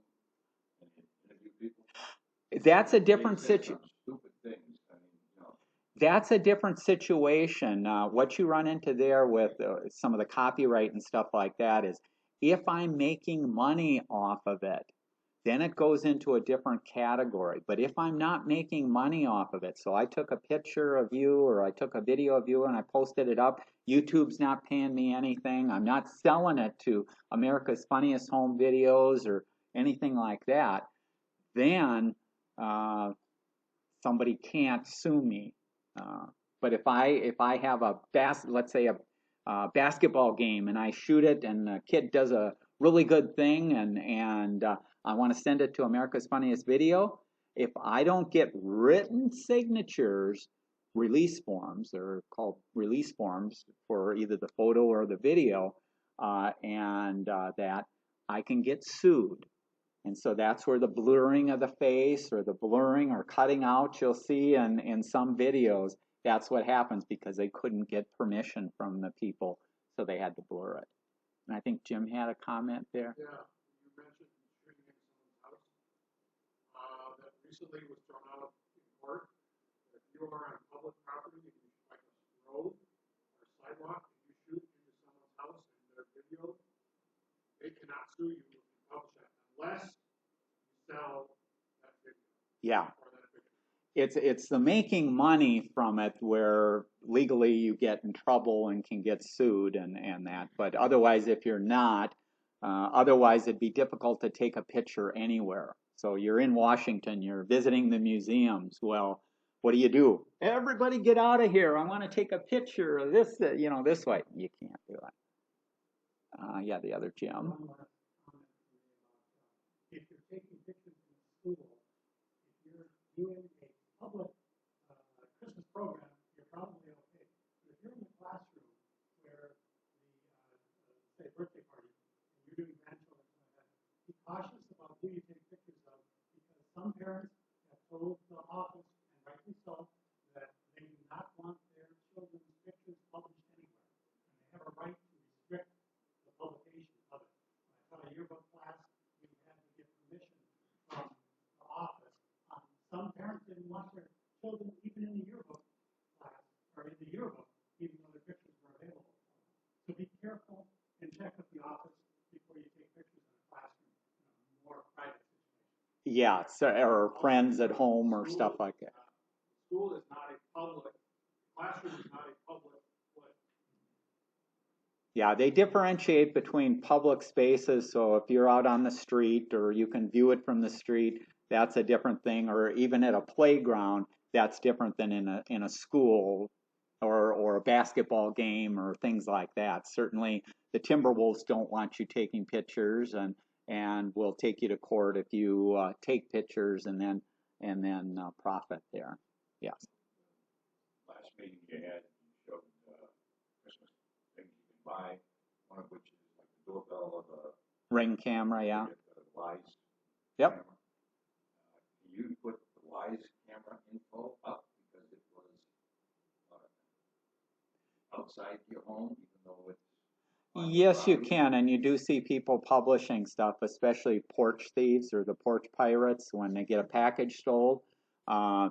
[SPEAKER 2] and he interviewed people.
[SPEAKER 1] That's a different
[SPEAKER 2] They said
[SPEAKER 1] situation.
[SPEAKER 2] some stupid things. I mean, you know.
[SPEAKER 1] That's a different situation. What you run into there with some of the copyright and stuff like that is if I'm making money off of it, then it goes into a different category. But if I'm not making money off of it, so I took a picture of you or I took a video of you and I posted it up, YouTube's not paying me anything, I'm not selling it to America's Funniest Home Videos or anything like that, then somebody can't sue me. But if I have let's say a basketball game and I shoot it and a kid does a really good thing and I want to send it to America's Funniest Video, if I don't get written signatures, release forms, they're called release forms for either the photo or the video, that I can get sued. And so that's where the blurring of the face or the blurring or cutting out you'll see in some videos, that's what happens because they couldn't get permission from the people, so they had to blur it. And I think Jim had a comment there.
[SPEAKER 5] Yeah, you mentioned shooting in someone's house. That recently was thrown out in court. If you are on public property and you like a road or sidewalk and you shoot into someone's house and their video, they cannot sue you if you publish that unless you sell that video.
[SPEAKER 1] Yeah.
[SPEAKER 5] Or that picture.
[SPEAKER 1] It's the making money from it where legally you get in trouble and can get sued and that. But otherwise, if you're not, otherwise it'd be difficult to take a picture anywhere. So you're in Washington, you're visiting the museums. Well, what do? Everybody get out of here. I want to take a picture of this, this way. You can't do it. Yeah, the other Jim.
[SPEAKER 6] If you're taking pictures in school, if you're doing a public Christmas program, you're probably okay. But if you're in the classroom where say birthday party, and you're doing grandchildren, be cautious about who you take pictures of, because some parents have told the office, and rightly so, that they do not want their children's pictures published anywhere, and they have a right to restrict the publication of it. When I taught a yearbook class, we had to get permission from the office. Some parents didn't want their children even in the yearbook class or in the yearbook, even though their pictures were available. So be careful and check with the office before you take pictures in a classroom, more private situation.
[SPEAKER 1] Yeah, so, or friends at home or stuff like that.
[SPEAKER 5] School is not a public, classroom is not a public place.
[SPEAKER 1] Yeah, they differentiate between public spaces. So if you're out on the street or you can view it from the street, that's a different thing. Or even at a playground, that's different than in a school or a basketball game or things like that. Certainly, the Timberwolves don't want you taking pictures and will take you to court if you take pictures and then profit there. Yes.
[SPEAKER 2] Last meeting you had, you showed Christmas things you can buy, one of which is like the doorbell of a
[SPEAKER 1] Ring camera, yeah.
[SPEAKER 2] Wise
[SPEAKER 1] Yep.
[SPEAKER 2] camera. Can you put the Wise camera info up because it was outside your home, even though it's my
[SPEAKER 1] Yes, you
[SPEAKER 2] property?
[SPEAKER 1] can, and you do see people publishing stuff, especially porch thieves or the porch pirates when they get a package stole. Uh,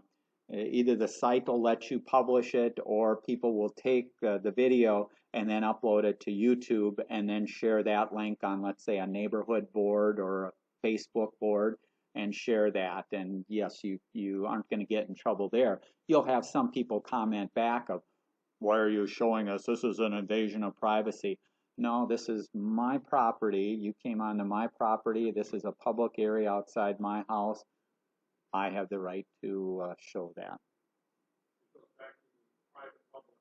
[SPEAKER 1] Either the site will let you publish it, or people will take the video and then upload it to YouTube and then share that link on, let's say, a neighborhood board or a Facebook board and share that. And yes, you aren't going to get in trouble there. You'll have some people comment back of, why are you showing us? This is an invasion of privacy. No, this is my property. You came onto my property. This is a public area outside my house. I have the right to show that.
[SPEAKER 5] It goes back to private public.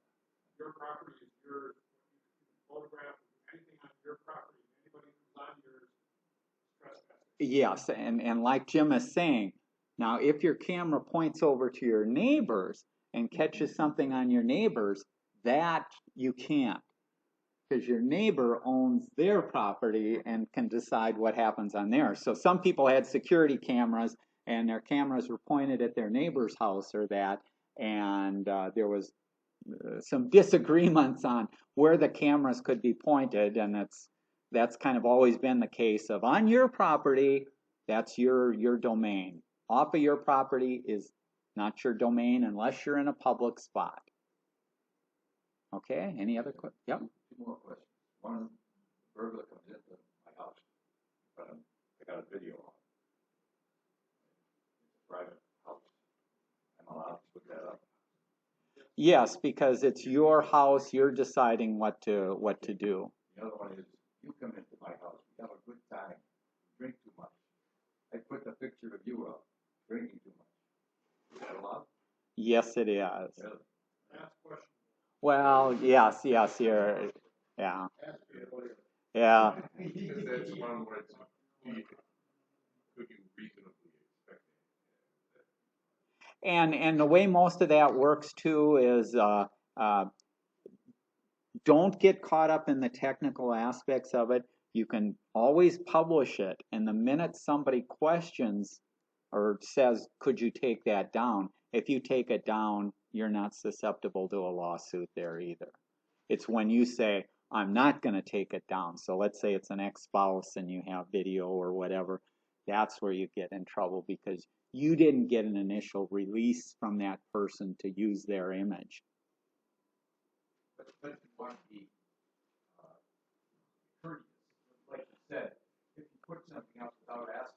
[SPEAKER 5] Your property is yours. You can photograph anything on your property. Anybody who's on yours is trespassing.
[SPEAKER 1] Yes, and like Jim is saying, now if your camera points over to your neighbors and catches something on your neighbors, that you can't, because your neighbor owns their property and can decide what happens on theirs. So some people had security cameras and their cameras were pointed at their neighbor's house or that, and there was some disagreements on where the cameras could be pointed, and that's kind of always been the case of on your property, that's your domain. Off of your property is not your domain unless you're in a public spot. Okay, any other questions? Yep.
[SPEAKER 2] Two more questions. One, burglar comes into my house, but I got a video on. It's a private house. I'm allowed to put that up.
[SPEAKER 1] Yes, because it's your house, you're deciding what to do.
[SPEAKER 2] The other one is, you come into my house, we have a good time, drink too much. I put a picture of you up, drinking too much. Is that allowed?
[SPEAKER 1] Yes, it is.
[SPEAKER 2] Really?
[SPEAKER 5] Last question.
[SPEAKER 1] Well, yes, yeah.
[SPEAKER 5] Ask everybody.
[SPEAKER 1] Yeah.
[SPEAKER 7] Because that's one where it's, could you reasonably expect it?
[SPEAKER 1] And the way most of that works too is don't get caught up in the technical aspects of it. You can always publish it, and the minute somebody questions or says, could you take that down? If you take it down, you're not susceptible to a lawsuit there either. It's when you say, I'm not going to take it down. So let's say it's an ex-spouse and you have video or whatever. That's where you get in trouble because you didn't get an initial release from that person to use their image.
[SPEAKER 2] But you want to be courteous. Like you said, if you put something up without asking